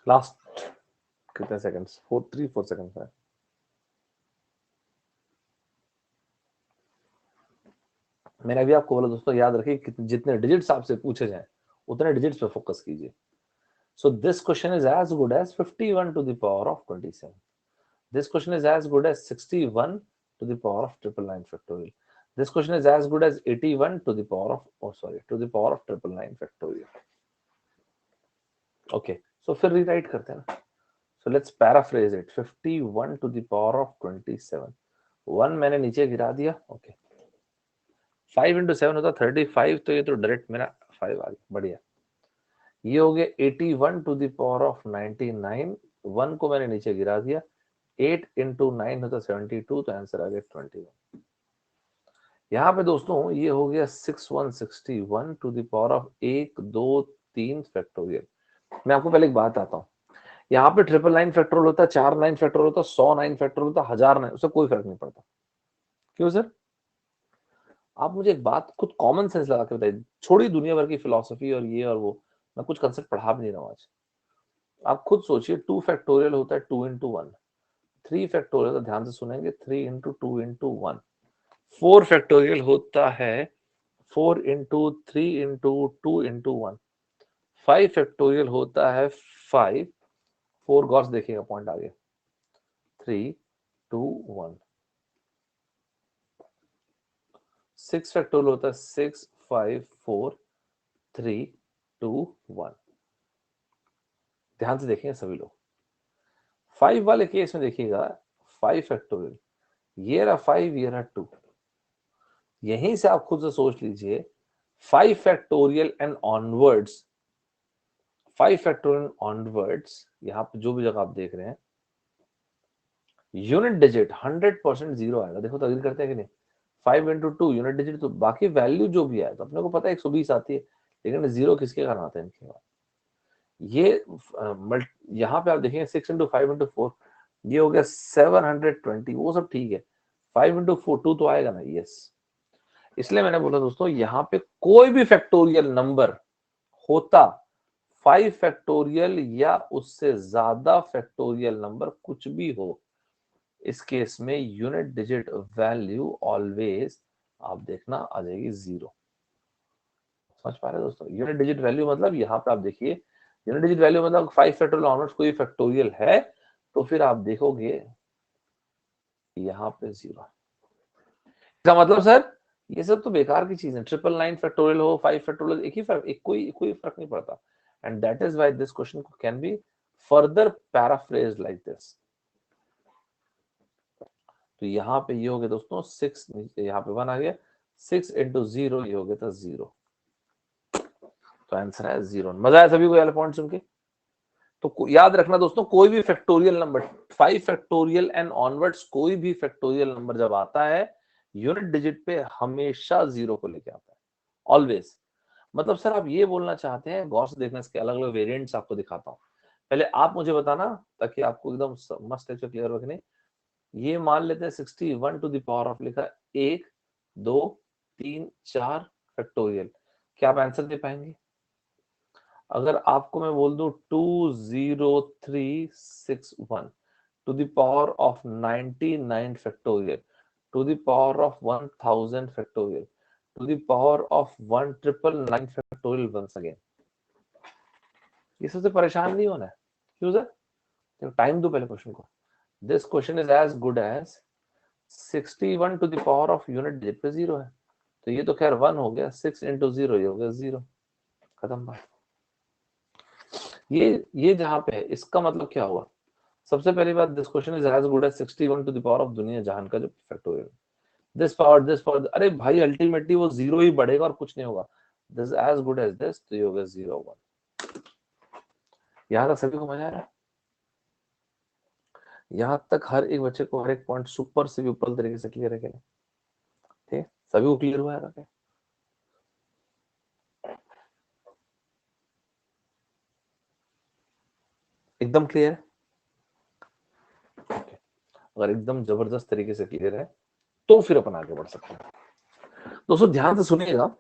लास्ट कितने सेकंड्स? 4 सेकंड्स है। मैंने अभी आपको बोला दोस्तों, याद रखिए जितने डिजिट्स आपसे पूछे जाए उतने डिजिट्स पे फोकस कीजिए। So this question is as good as 51 to the power of 27. This question is as good as 61 to the power of 999 factorial. This question is as good as 81 to the power of, to the power of 999 factorial. Okay, so फिर rewrite करते हैं ना. So let's paraphrase it. 51 to the power of 27. 1 मैंने नीचे गिरा दिया. Okay. 5 into 7 होता 35, तो ये तो डायरेक्ट मेरा 5 आ गया. बढ़िया. ये हो गया 81 to the power of 99. 1 को मैंने नीचे गिरा दिया. 8 into 9 होता 72, तो आंसर आ गया 21. यहाँ पे दोस्तों ये हो गया 6161 to the power of 1 2 3 factorial. मैं आपको पहले एक बात आता हूँ. यहाँ पे 999 फैक्टोरियल होता है, 49 फैक्टोरियल होता है, 109 फैक्टोरियल होता है, 1009, उससे कोई फर्क नहीं पड़ता. क्यों सर? आप मुझे एक बात खुद कॉमन सेंस लगा के बताइए. छोड़ी दुनिया भर की फिलोसफी और ये और वो, मैं कुछ कंसेप्ट पढ़ा भी नहीं रहा हूँ आज. आप खुद सोचिए 2 फैक्टोरियल होता है 2 into 1. 3 फैक्टोरियल, तो ध्यान से सुनेंगे, 3 into 2 into 1. 4 फैक्टोरियल होता है 4 into 3 into 2 into 1. 5 फैक्टोरियल होता है 5. 4 गॉस देखिएगा, पॉइंट आ गया. 3 2 1. 6 फैक्टोरियल होता है 6 5 4 3 2 1. ध्यान से देखिए सभी लोग. 5 वाले केस में देखिएगा 5 फैक्टोरियल, ये रहा 5, ये रहा 2. यहीं से आप खुद से सोच लीजिए 5 factorial and onwards. 5 factorial onwards, यहाँ पे जो भी जगह आप देख रहे हैं, यूनिट डिजिट 100% जीरो आएगा. देखो तो अग्री करते हैं कि नहीं? 5 into 2 यूनिट डिजिट, तो बाकी वैल्यू जो भी आए तो अपने को पता है 120 आती है, लेकिन जीरो किसके कारण आते हैं इनके बाद. ये यहाँ पे आप देखेंगे 6 into 5 into 4, ये हो गया 720. वो सब ठीक है. 5 into 4 2 तो आएगा ना. यस, इसलिए मैंने बोला दोस्तों, यहाँ पे कोई भी फैक्टोरियल नंबर होता 5 फैक्टोरियल या उससे ज्यादा फैक्टोरियल नंबर कुछ भी हो, इस केस में यूनिट डिजिट वैल्यू ऑलवेज आप देखना आ जाएगी 0. समझ पा रहे हैं दोस्तों? यूनिट डिजिट वैल्यू मतलब यहाँ पे आप देखिए, यूनिट डिजिट वैल्यू मतलब 5 फैक्टोरियल ऑनवर्ड्स कोई फैक्टोरियल है तो फिर आप देखोगे यहाँ पे 0. इसका मतलब सर ये सब तो बेकार की चीज है. 999 फैक्टोरियल हो, 5 फैक्टोरियल, एक ही फर्क, कोई फर्क नहीं पड़ता. And that is why this question can be further paraphrased like this. तो यहाँ पे ये हो गया दोस्तों 6, यहाँ पे 1 आ गया. 6 into 0, ये हो गया था 0. तो आंसर है 0. मजा आया सभी को ये पॉइंट सुन के? तो याद रखना दोस्तों, कोई भी factorial number 5 factorial and onwards, कोई भी फैक्टोरियल नंबर जब आता है यूनिट डिजिट पे हमेशा 0 को लेके आता है, ऑलवेज. मतलब सर आप ये बोलना चाहते हैं, गौर से देखना, इसके अलग अलग वेरिएंट्स आपको दिखाता हूँ. पहले आप मुझे बताना ताकि आपको एकदम मस्त लेक्चर क्लियर हो कि नहीं. ये मान लेते हैं 61 टू द पावर ऑफ लिखा 1 2 3 4 फैक्टोरियल. क्या आप आंसर दे पाएंगे? अगर आपको मैं बोल दूं 20361 to the power of 99 factorial to the power of 1000 factorial to the power of 1999 factorial once again, ये सबसे परेशान नहीं होना है. क्यों सर? टाइम दो पहले क्वेश्चन को. This question is as good as 61 to the power of unit digit पे 0 है, तो ये तो खैर 1 हो गया. 6 into 0, ये हो गया 0. खत्म बात. ये जहां पे है इसका मतलब क्या हुआ? सबसे पहली बात, this question is as good as 61 to the power of दुनिया जहान का जो फैक्टोरियल. दिस पावर, अरे भाई अल्टीमेटली वो 0 ही बढ़ेगा और कुछ नहीं होगा. This as good as this, तो ये हो गया 0 1. यहां तक सभी को मजा आ रहा है? यहां तक हर एक बच्चे को हर एक पॉइंट सुपर से भी ऊपर तरीके से क्लियर है क्या? ठीक, सभी को क्लियर हुआ है क्या? एकदम क्लियर है? okay. अगर एकदम जबरदस्त तरीके से क्लियर है तो फिर अपन आगे बढ़ सकते हैं. दोस्तों ध्यान से सुनिएगा.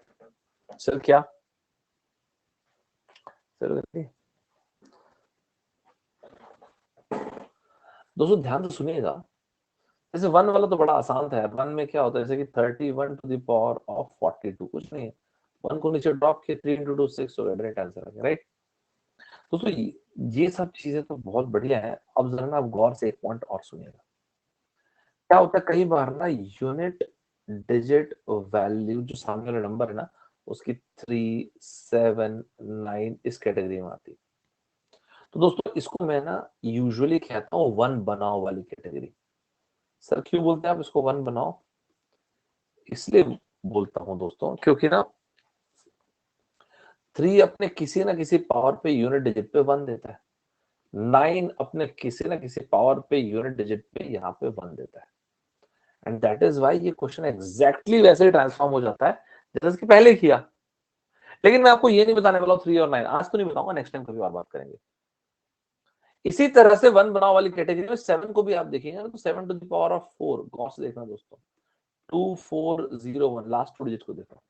सर क्या सर? दोस्तों ध्यान से सुनिएगा. जैसे 1 वाला तो बड़ा आसान था. 1 में क्या होता है, जैसे कि 31 टू द पावर ऑफ 42, कुछ नहीं है. 1 को नीचे ड्रॉप किया, 3 into 2 6 हो गया, डायरेक्ट आंसर आ गया, राइट. दोस्तों ये सब चीजें तो बहुत बढ़िया है। अब जरा ना आप गौर से एक पॉइंट और सुनिएगा। क्या होता है कई बार ना, यूनिट डिजिट वैल्यू जो सामने वाला नंबर है ना, उसकी 3, 7, 9 इस कैटेगरी में आती है। तो दोस्तों इसको मैं ना यूजुअली कहता हूँ वन बनाओ वाली कैटेगरी। सर क्यों बोलते हैं आप इसको वन बनाओ? इसलिए बोलता हूँ दोस्तों क्योंकि ना 3 अपने किसी ना किसी पावर पे यूनिट डिजिट पे 1 देता है। 9 अपने किसी ना किसी पावर पे यूनिट डिजिट पे यहाँ पे 1 देता है। एंड दैट इज वाई ये क्वेश्चन एग्जैक्टली वैसे ही ट्रांसफॉर्म हो जाता है जैसे इसके पहले किया। लेकिन मैं आपको ये नहीं बताने वाला हूँ 3 और 9, आज तो नहीं बताऊंगा, नेक्स्ट टाइम कभी और बात करेंगे। इसी तरह से 1 बनाओ वाली कैटेगरी में 7 को भी आप देखेंगे तो 7 टू द पावर ऑफ 4 गौर से देखना दोस्तों, 2401 लास्ट 2 डिजिट को देखो,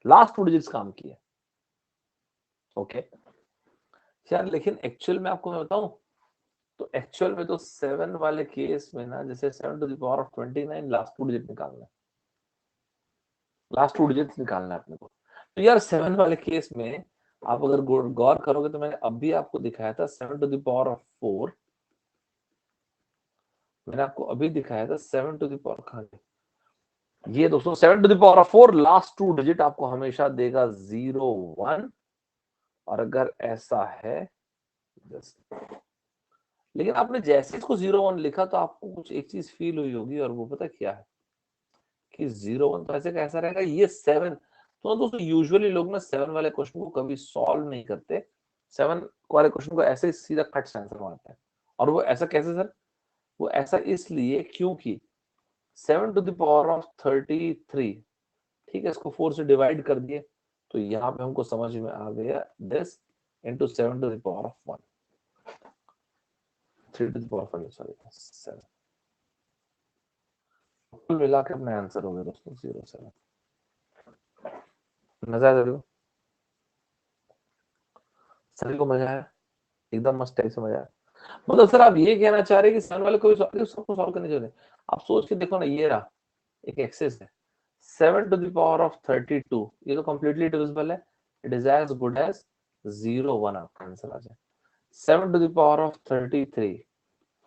लास्ट 2 डिजिट्स काम किए। ओके यार, लेकिन एक्चुअल में आपको मैं बताऊं तो एक्चुअल में तो 7 वाले केस में ना, जैसे 7 to the power of 29 last 2 digit निकालना है, लास्ट 2 डिजिट्स निकालना है अपने को। तो यार 7 वाले केस में आप अगर गौर करोगे तो मैंने अभी आपको दिखाया था 7 टू द पावर ऑफ 4, मैंने आपको अभी दिखाया था 7 टू द पावर, कहां गया ये दोस्तों, 7 to the power of 4 last 2 digit आपको हमेशा देगा 0, 1। और अगर ऐसा है लेकिन आपने जैसे इसको 0, 1 लिखा तो आपको कुछ एक चीज फील हुई होगी, और वो पता क्या है कि 0, 1 तो ऐसे कैसा रहेगा, ये 7। तो दोस्तों यूजुअली लोग ना 7 वाले क्वेश्चन को कभी सॉल्व नहीं करते, 7 वाले क्वेश्चन को ऐसे सीधा कट से आंसर मारते हैं। और वो ऐसा कैसे सर? वो ऐसा इसलिए क्योंकि 7 टू द पावर ऑफ 33, ठीक है, इसको 4 से डिवाइड कर दिए तो यहाँ पे हमको समझ में आ गया this into 7 to the power of 1, 3 to the power of 1, sorry 7, कुल मिला के अपना आंसर हो गया दोस्तों 07। मजा आया सभी को मजा आया, एकदम मस्त टाइप से मजा आया। मतलब सर आप ये कहना चाह रहे हैं कि 7 वाले कोई सॉल्व सबको सॉल्व करने चाहिए? आप सोच के देखो ना, ये रहा एक एक्सेस है 7 टू द पावर ऑफ 32, ये तो कंप्लीटली डिविजिबल है, it is as good as 0, 1 आपका आंसर आ जाए। 7 टू द पावर ऑफ 33,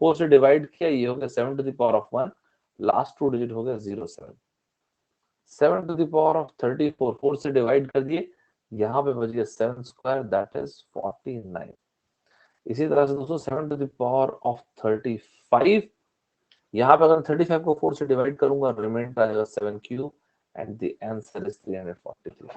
4 से डिवाइड किया, ये हो गया 7 to the power of 1, last 2 digit हो गया 07। 7 टू द पावर ऑफ 34, 4 से डिवाइड कर दिए, यहाँ पे बच गया 7 स्क्वायर, दैट इज 49। इसी तरह से दोस्तों 7 टू द पावर ऑफ 35, यहाँ पे अगर 35 को 4 से डिवाइड करूंगा, रिमाइंडर आएगा 7 cube and the answer is 343।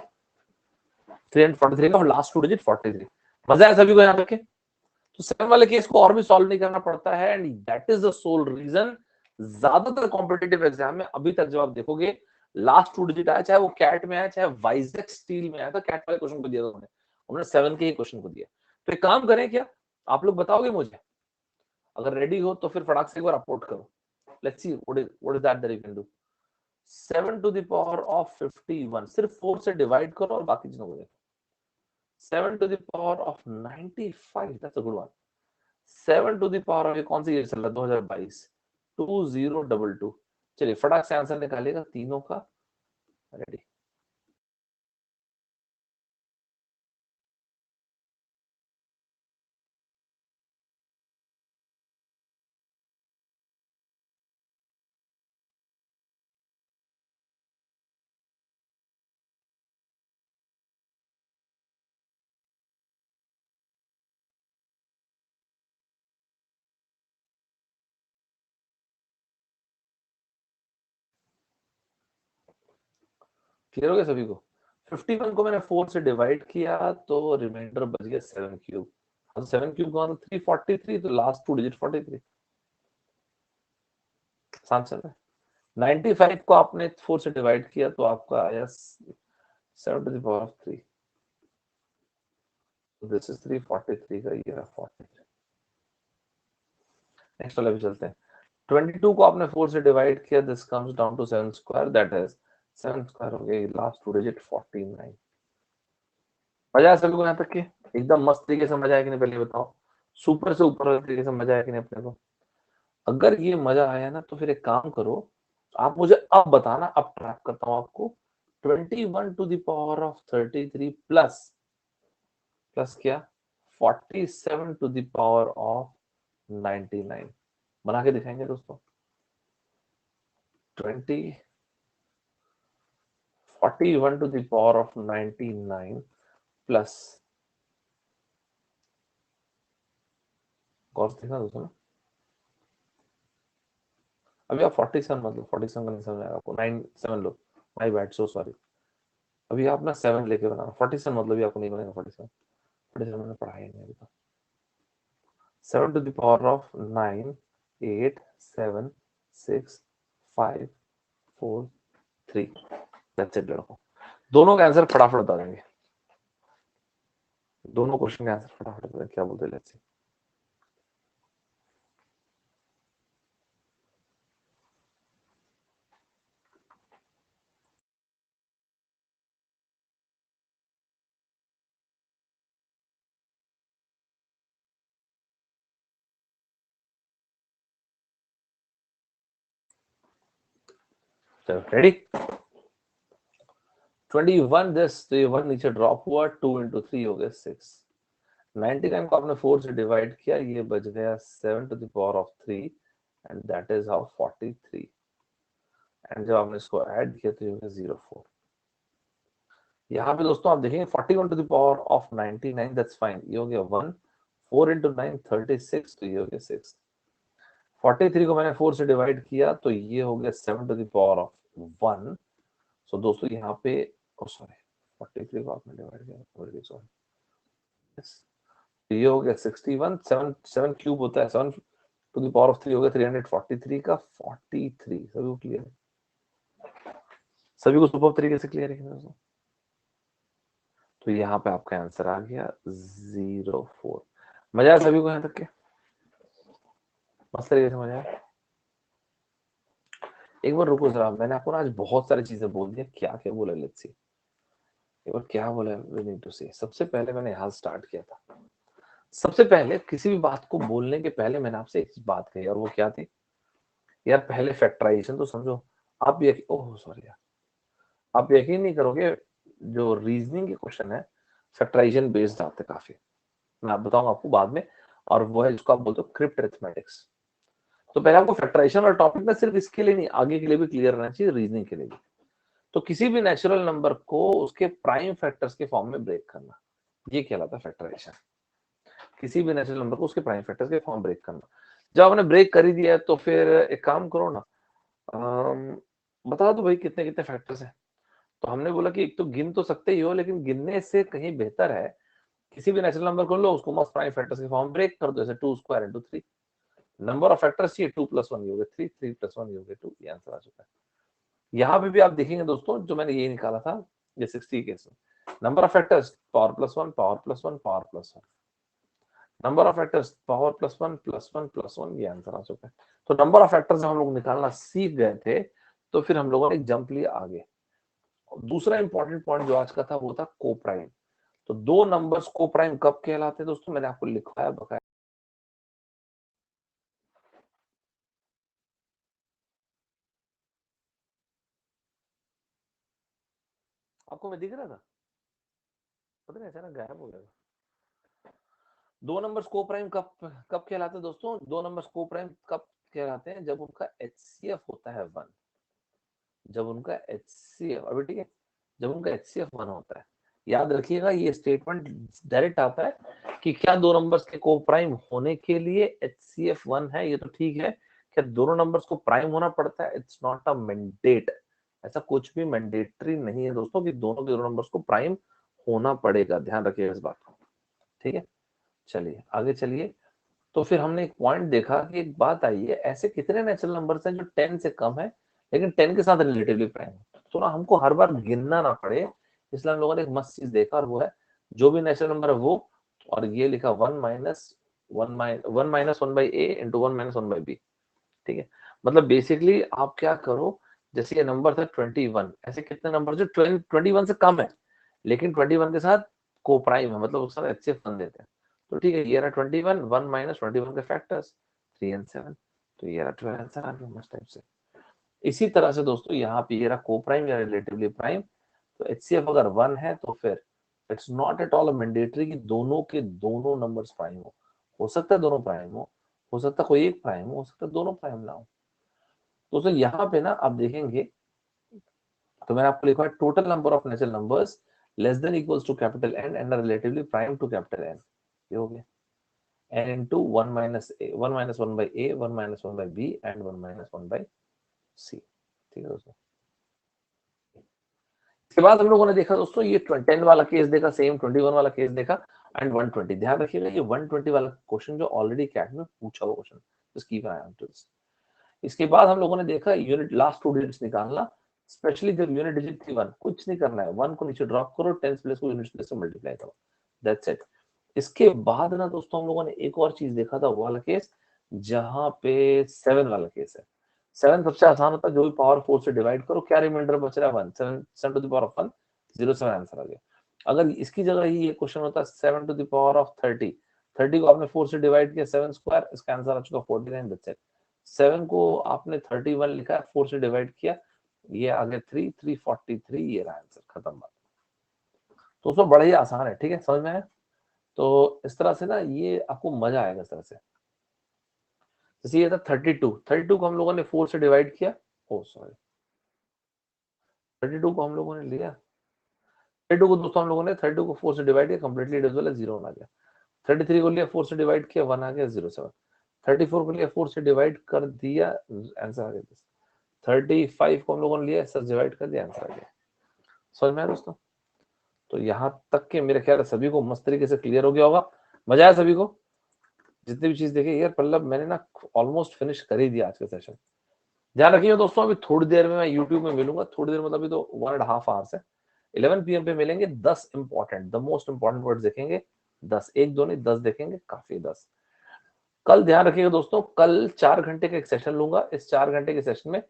343 का लास्ट 2 डिजिट 43। मजा है सभी को यहाँ तक के? तो 7 वाले केस को और भी सॉल्व नहीं करना पड़ता है, and that is the sole reason ज्यादातर कॉम्पिटेटिव एग्जाम में अभी तक जब आप देखोगे लास्ट 2 डिजिट आया, चाहे वो कैट में आया चाहे वाइजेक स्टील में आया था, कैट वाले क्वेश्चन को दिया था उन्होंने 7 के ही क्वेश्चन को दिया। तो एक काम करें, क्या आप लोग बताओगे मुझे? अगर रेडी हो तो फिर फटाक से एक बार अपलोड करो। Let's see what is that that you can do. 7 to the power of 51 सिर्फ 4 से डिवाइड करो और बाकी चीजों को देखो। 7 to the power of 95, that's a good one. 7 to the power of, ये कौन सी ईयर चल रहा है, 2022, 2022। चलिए फटाक से आंसर निकालिएगा तीनों का। रेडी? क्लियर हो गया सभी को? 51 को मैंने 4 से डिवाइड किया तो रिमाइंडर बच गया 7 क्यूब। अब 7 क्यूब का मतलब 343, तो लास्ट 2 डिजिट 43। आसान चल रहा है। 95 को आपने 4 से डिवाइड किया तो आपका आया 7 to the power of 3, this is 343 का, ये 43। नेक्स्ट वाला भी चलते हैं। 22 को आपने 4 से डिवाइड किया, this comes down to 7 square, that is 7 square हो गया, लास्ट 2 डिजिट 49। मजा आया सभी को यहाँ तक के? एकदम मस्त तरीके से मजा आया कि नहीं, पहले बताओ। सुपर से ऊपर वाले तरीके से मजा आया कि नहीं अपने को? अगर ये मजा आया ना तो फिर एक काम करो, आप मुझे अब बताना, अब ट्रैक करता हूँ आपको 21 to the power of 33 plus क्या 47 to the power of 99 बना के दिखाएंगे दोस्तों। 41 to the power of 99 plus cos देखा दोस्तों ना। अभी आप 47 मतलब 47 का नहीं समझ आएगा आपको, 9 7 लो, माय बैड, सो सॉरी। अभी आप ना 7 लेके बनाना, 47 मतलब भी आपको नहीं बनेगा। 47 मैंने पढ़ा ही नहीं अभी तक। 7 to the power of 9 8 7 6 5 4 3 that's it लड़कों। दोनों का आंसर फटाफट बता देंगे, दोनों क्वेश्चन का आंसर फटाफट बता देंगे। क्या बोलते हैं, लेट्स सी। चलो रेडी। 21 दिस, तो ये 1 नीचे ड्रॉप हुआ, 2 into 3 हो गया 6। 99 को आपने 4 से डिवाइड किया, ये बच गया 7 to the power of 3 and that is how 43। And जब आपने इसको ऐड किया तो ये हो गया 04। यहाँ पे दोस्तों आप देखेंगे 41 to the power of 99 that's fine, ये हो गया 1। 4 into 9 36, तो ये हो गया 6। 43 को मैंने 4 से डिवाइड किया तो ये हो गया 7 to the power of 1। सो दोस्तों यहाँ पे सॉरी 43 को आपने डिवाइड किया, सॉरी ये हो गया 61। 7 क्यूब होता है, 7 to the power of 3 हो गया 343 का 43। सभी को क्लियर है, सभी को सुपर तरीके से क्लियर है दोस्तों। तो यहाँ पे आपका आंसर आ गया 04। मजा आया सभी को यहाँ तक के? मस्त तरीके से मजा आया। एक बार रुको जरा, मैंने आपको ना आज बहुत सारी चीजें बोल दिया, क्या क्या बोला, लेट्स सी एक बार क्या बोला वी नीड टू सी। सबसे पहले मैंने यहाँ स्टार्ट किया था, सबसे पहले किसी भी बात को बोलने के पहले मैंने आपसे एक बात कही, और वो क्या थी यार, पहले फैक्टराइजेशन तो समझो। आप ओह सॉरी यार, आप यकीन नहीं करोगे, जो रीजनिंग के क्वेश्चन है फैक्टराइजेशन बेस्ड आते काफी, मैं आप बताऊंगा आपको बाद में, और वो है जिसको आप बोलते हो क्रिप्ट अरिथमेटिक्स। तो पहले आपको फैक्टराइजेशन और टॉपिक ना सिर्फ इसके लिए नहीं, आगे के लिए भी क्लियर रहना चाहिए, रीजनिंग के लिए भी। तो किसी भी नेचुरल नंबर को उसके प्राइम फैक्टर्स के फॉर्म में ब्रेक करना, ये कहलाता है फैक्टराइजेशन। किसी भी नेचुरल नंबर को उसके प्राइम फैक्टर्स के फॉर्म ब्रेक करना। जब आपने ब्रेक कर ही दिया है तो फिर एक काम करो ना, बता दो भाई कितने कितने फैक्टर्स हैं। तो हमने बोला कि एक तो गिन तो सकते ही हो, लेकिन गिनने से कहीं बेहतर है किसी भी नेचुरल नंबर को लो, उसको मस्त प्राइम फैक्टर्स के फॉर्म ब्रेक कर दो, जैसे 2 square into 3। Number of factors चाहिए 2 + 1 ये हो गया 3, 3 + 1 ये हो गया 2। ये आंसर आ चुका है। यहाँ पे भी आप देखेंगे दोस्तों, जो मैंने ये निकाला था, ये 60 case number of factors power +1 power +1 power +1, number of factors power +1 +1 +1, ये आंसर आ चुका है। तो नंबर ऑफ फैक्टर्स हम लोग निकालना सीख गए थे, तो फिर हम लोगों ने एक जंप लिया आगे। दूसरा इंपॉर्टेंट पॉइंट जो आज का था वो था कोप्राइम। तो दो नंबर्स कोप्राइम कब कहलाते हैं दोस्तों, मैंने आपको लिखवाया बकाया। आपको मैं दिख रहा था, पता नहीं अचानक गायब हो गया। दो नंबर्स कोप्राइम कब कब कहलाते हैं दोस्तों, दो नंबर्स कोप्राइम कब कहलाते हैं, जब उनका HCF होता है 1। जब उनका HCF, अभी ठीक है, जब उनका HCF 1 होता है। याद रखिएगा ये स्टेटमेंट डायरेक्ट आता है कि क्या दो नंबर्स के कोप्राइम होने के लिए HCF 1 है, ये तो ठीक है। क्या दोनों नंबर्स को प्राइम होना पड़ता है, इट्स नॉट अ मैंडेट। ऐसा कुछ भी मैंडेटरी नहीं है दोस्तों कि दोनों के दोनों नंबर्स को प्राइम होना पड़ेगा, ध्यान रखिएगा इस बात को, ठीक है। चलिए आगे चलिए। तो फिर हमने एक पॉइंट देखा कि एक बात आई है, ऐसे कितने नेचुरल नंबर्स हैं जो 10 से कम है लेकिन 10 के साथ रिलेटिवली प्राइम है, तो ना हमको हर बार गिनना ना पड़े, इसलिए हम लोगों ने एक मस्त चीज देखा, और वो है जो भी नेचुरल नंबर है वो, और ये लिखा 1 - 1/a इंटू 1 - 1/b, ठीक है। मतलब बेसिकली आप क्या करो, जैसे ये नंबर था 21, ऐसे कितने नंबर जो 21 से कम है लेकिन 21 के साथ कोप्राइम है, मतलब उसके साथ HCF 1 देते हैं। तो ठीक है, ये रहा 21, 1 - 21 के फैक्टर्स 3 और 7, तो ये रहा 12 आंसर आ गया मस्त टाइप से। इसी तरह से दोस्तों यहाँ पे ये रहा कोप्राइम या रिलेटिवली प्राइम, तो HCF अगर 1 है तो फिर it's not at all mandatory कि दोनों के दोनों नंबर्स प्राइम हो सकता है दोनों प्राइम हो सकता है कोई एक प्राइम हो सकता है दोनों प्राइम ना हो। तो यहाँ पे ना आप देखेंगे, तो मैंने आपको लिखा है total number of natural numbers less than equals to capital N and relatively prime to capital N। ये हो गया n into 1 minus a, 1 minus 1 by a, 1 minus 1 by b and 1 minus 1 by c। ठीक है दोस्तों, इसके बाद हम लोगों ने देखा दोस्तों ये 10 वाला केस देखा, सेम 21 वाला केस देखा एंड 120। ध्यान रखिएगा ये 120 वाला क्वेश्चन जो ऑलरेडी कैट में पूछा हुआ question, just keep an eye on to this. इसके बाद हम लोगों ने देखा यूनिट लास्ट 2 डिजिट्स निकालना, स्पेशली जब यूनिट डिजिट थी 1, कुछ नहीं करना है, 1 को नीचे ड्रॉप करो, 10 प्लेस को यूनिट प्लेस से मल्टीप्लाई करो, दैट्स इट। इसके बाद ना दोस्तों हम लोगों ने एक और चीज देखा था, वो वाला केस जहां पे 7 वाला केस है। 7 सबसे आसान होता है, जो भी पावर 4 से डिवाइड करो, क्या रिमाइंडर बच रहा है 1, 7 to the power of 1, 07 answer आ गया। अगर इसकी जगह ही ये क्वेश्चन होता 7 टू द पावर ऑफ 30, 30 को आपने 4 से डिवाइड किया 7 स्क्वायर, इसका आंसर आ चुका 49, दैट्स इट। 7 को आपने 31 लिखा, 4 से डिवाइड किया, ये आ गया 3, 343, ये रहा आंसर, खत्म बात। तो दोस्तों बड़ा ही आसान है, ठीक है, समझ में आया? तो इस तरह से ना ये आपको मजा आएगा इस तरह से। जैसे ये था 32, 32 को हम लोगों ने 4 से डिवाइड किया, ओ सॉरी 32 को हम लोगों ने लिया, 32 को दोस्तों हम लोगों ने 32 को 4 से डिवाइड किया, कंप्लीटली डिविजिबल है, 0 आ गया। 33 को लिया 4 से डिवाइड किया, 1 आ गया, 07। 34 को लिया 4 से डिवाइड कर दिया, आंसर आ गया। 35 को हम लोगों ने लिया, सर डिवाइड कर दिया, आंसर आ गया। समझ में आया दोस्तों? तो यहाँ तक के मेरे ख्याल सभी को मस्त तरीके से क्लियर हो गया होगा, मजा आया सभी को? जितनी भी चीज देखे यार, पल्लव मैंने ना ऑलमोस्ट फिनिश कर ही दिया आज का सेशन। ध्यान रखिए दोस्तों, अभी थोड़ी देर में मैं यूट्यूब में मिलूंगा, थोड़ी देर मतलब अभी तो 1.5 आवर्स है, 11 PM पे मिलेंगे। 10 important, the most important word देखेंगे, 10, 1 2 नहीं 10 देखेंगे, काफी 10। कल ध्यान रखिएगा दोस्तों, कल 4 घंटे का एक सेशन लूंगा। इस 4 घंटे के सेशन में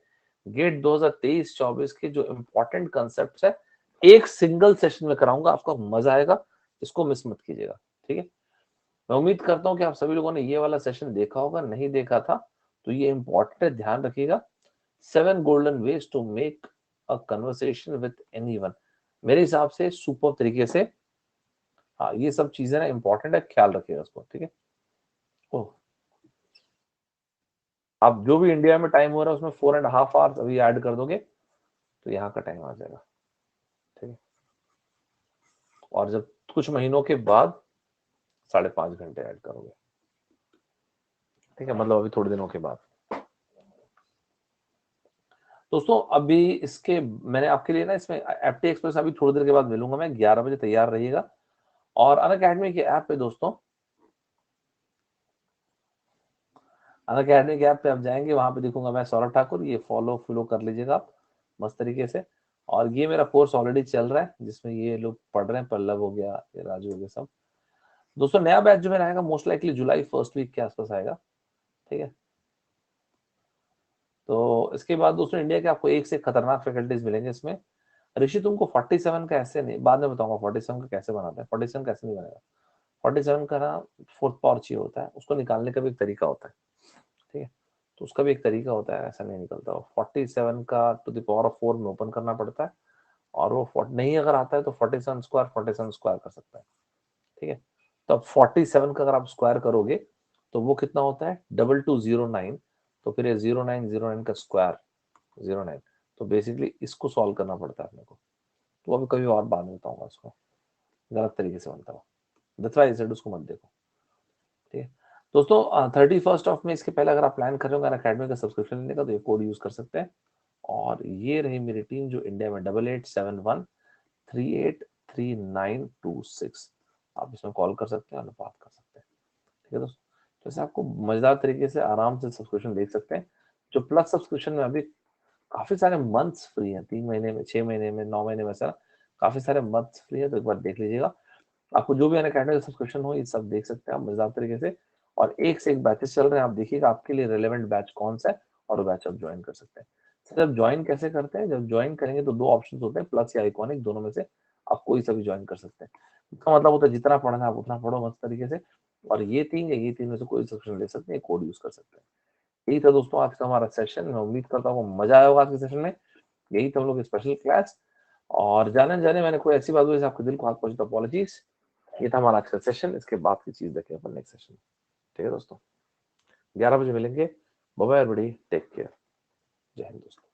गेट 2023-24 के जो इंपॉर्टेंट कंसेप्ट है एक सिंगल सेशन में कराऊंगा, आपका मजा आएगा, इसको मिस मत कीजिएगा, ठीक है? मैं उम्मीद करता हूं कि आप सभी लोगों ने ये वाला सेशन देखा होगा, नहीं देखा था तो ये इंपॉर्टेंट है, ध्यान रखिएगा। 7 golden ways to make a conversation with anyone, मेरे हिसाब से सुपर तरीके से। हाँ ये सब चीजें ना इंपॉर्टेंट है, ख्याल रखिएगा उसको, ठीक है? ओह, आप जो भी इंडिया में टाइम हो रहा है उसमें 4.5 आवर्स अभी ऐड कर दोगे तो यहाँ का टाइम आ जाएगा, ठीक है? और जब कुछ महीनों के बाद 5.5 घंटे ऐड करोगे, ठीक है, मतलब अभी थोड़े दिनों के बाद। दोस्तों अभी इसके मैंने आपके लिए ना इसमें एफटी एक्सप्रेस अभी थोड़ी देर के बाद मिलूंगा मैं, 11 बजे तैयार रहिएगा। और अनअकैडमी के ऐप पे दोस्तों, अनअकैडमी के ऐप पे आप जाएंगे, वहां पे दिखूंगा मैं सौरभ ठाकुर, ये फॉलो कर लीजिएगा आप मस्त तरीके से। और ये मेरा कोर्स ऑलरेडी चल रहा है जिसमें ये लोग पढ़ रहे हैं, पल्लव हो गया, ये राजू हो गया, सब। दोस्तों नया बैच जो मेरा आएगा मोस्ट लाइकली जुलाई फर्स्ट वीक के आसपास आएगा, ठीक है? तो इसके बाद दोस्तों इंडिया के आपको एक से खतरनाक फैकल्टीज मिलेंगे इसमें। ऋषि तुमको 47 का ऐसे नहीं, बाद में बताऊंगा 47 का कैसे बनाते हैं, 47 कैसे नहीं बनेगा। 47 का ना फोर्थ पावर चाहिए होता है, उसको निकालने का भी एक तरीका होता है, ठीक है? तो उसका भी एक तरीका होता है, ऐसा नहीं निकलता। 47 का टू द पावर ऑफ 4 में ओपन करना पड़ता है, और वो नहीं अगर आता है तो 47 स्क्वायर कर सकता है, ठीक है? तो अब 47 का अगर आप स्क्वायर करोगे तो वो कितना होता है, 2209। तो फिर ये 0909 का स्क्वायर 09, तो बेसिकली इसको सॉल्व करना पड़ता है अपने को। तो अभी कभी और बाद में बताऊंगा, उसको गलत तरीके से बनता हुआ, दैट्स व्हाई उसको मत देखो, ठीक है दोस्तों? 31 ऑफ में इसके पहले अगर आप प्लान कर रहे हो अकेडमी का सब्सक्रिप्शन लेने का तो ये कोड यूज कर सकते हैं। और ये रही मेरी टीम जो इंडिया में 8871383926, आप इसमें कॉल कर सकते हैं और बात कर सकते हैं, ठीक है दोस्तों? जैसे आपको मजेदार तरीके से आराम से सब्सक्रिप्शन देख सकते हैं। जो प्लस सब्सक्रिप्शन में अभी काफी सारे मंथ्स फ्री हैं, 3 महीने में, 6 महीने में, 9 महीने में, ऐसा काफी सारे मंथ्स फ्री है, तो एक बार देख लीजिएगा। आपको जो भी अनअकैडमी का सब्सक्रिप्शन हो ये सब देख सकते हैं आप मजेदार तरीके से। और एक से एक बैचेस चल रहे हैं, आप देखिएगा आपके लिए रेलेवेंट बैच कौन सा है और वो बैच आप ज्वाइन कर सकते हैं। जब ज्वाइन कैसे करते हैं, जब ज्वाइन करेंगे तो 2 ऑप्शन होते हैं, प्लस या आइकॉनिक, दोनों में से आप कोई सा भी ज्वाइन कर सकते हैं। इसका मतलब होता है जितना पढ़ना है आप उतना पढ़ो मस्त तरीके से, और ये 3 में से कोई सब्सक्रिप्शन ले सकते हैं, कोड यूज कर सकते हैं। यही था दोस्तों आज का हमारा सेशन, मैं उम्मीद करता हूँ मजा आया होगा आज के सेशन में। यही था हम लोग स्पेशल क्लास। और जाने जाने मैंने कोई ऐसी बात हुई आपके दिल को हाथ पहुंची तो अपॉलॉजीज। ये था हमारा आज का सेशन, इसके बाद की चीज देखें अपन नेक्स्ट सेशन। ठीक है दोस्तों, 11 बजे मिलेंगे। Bye bye everybody, take care, जय हिंद दोस्तों।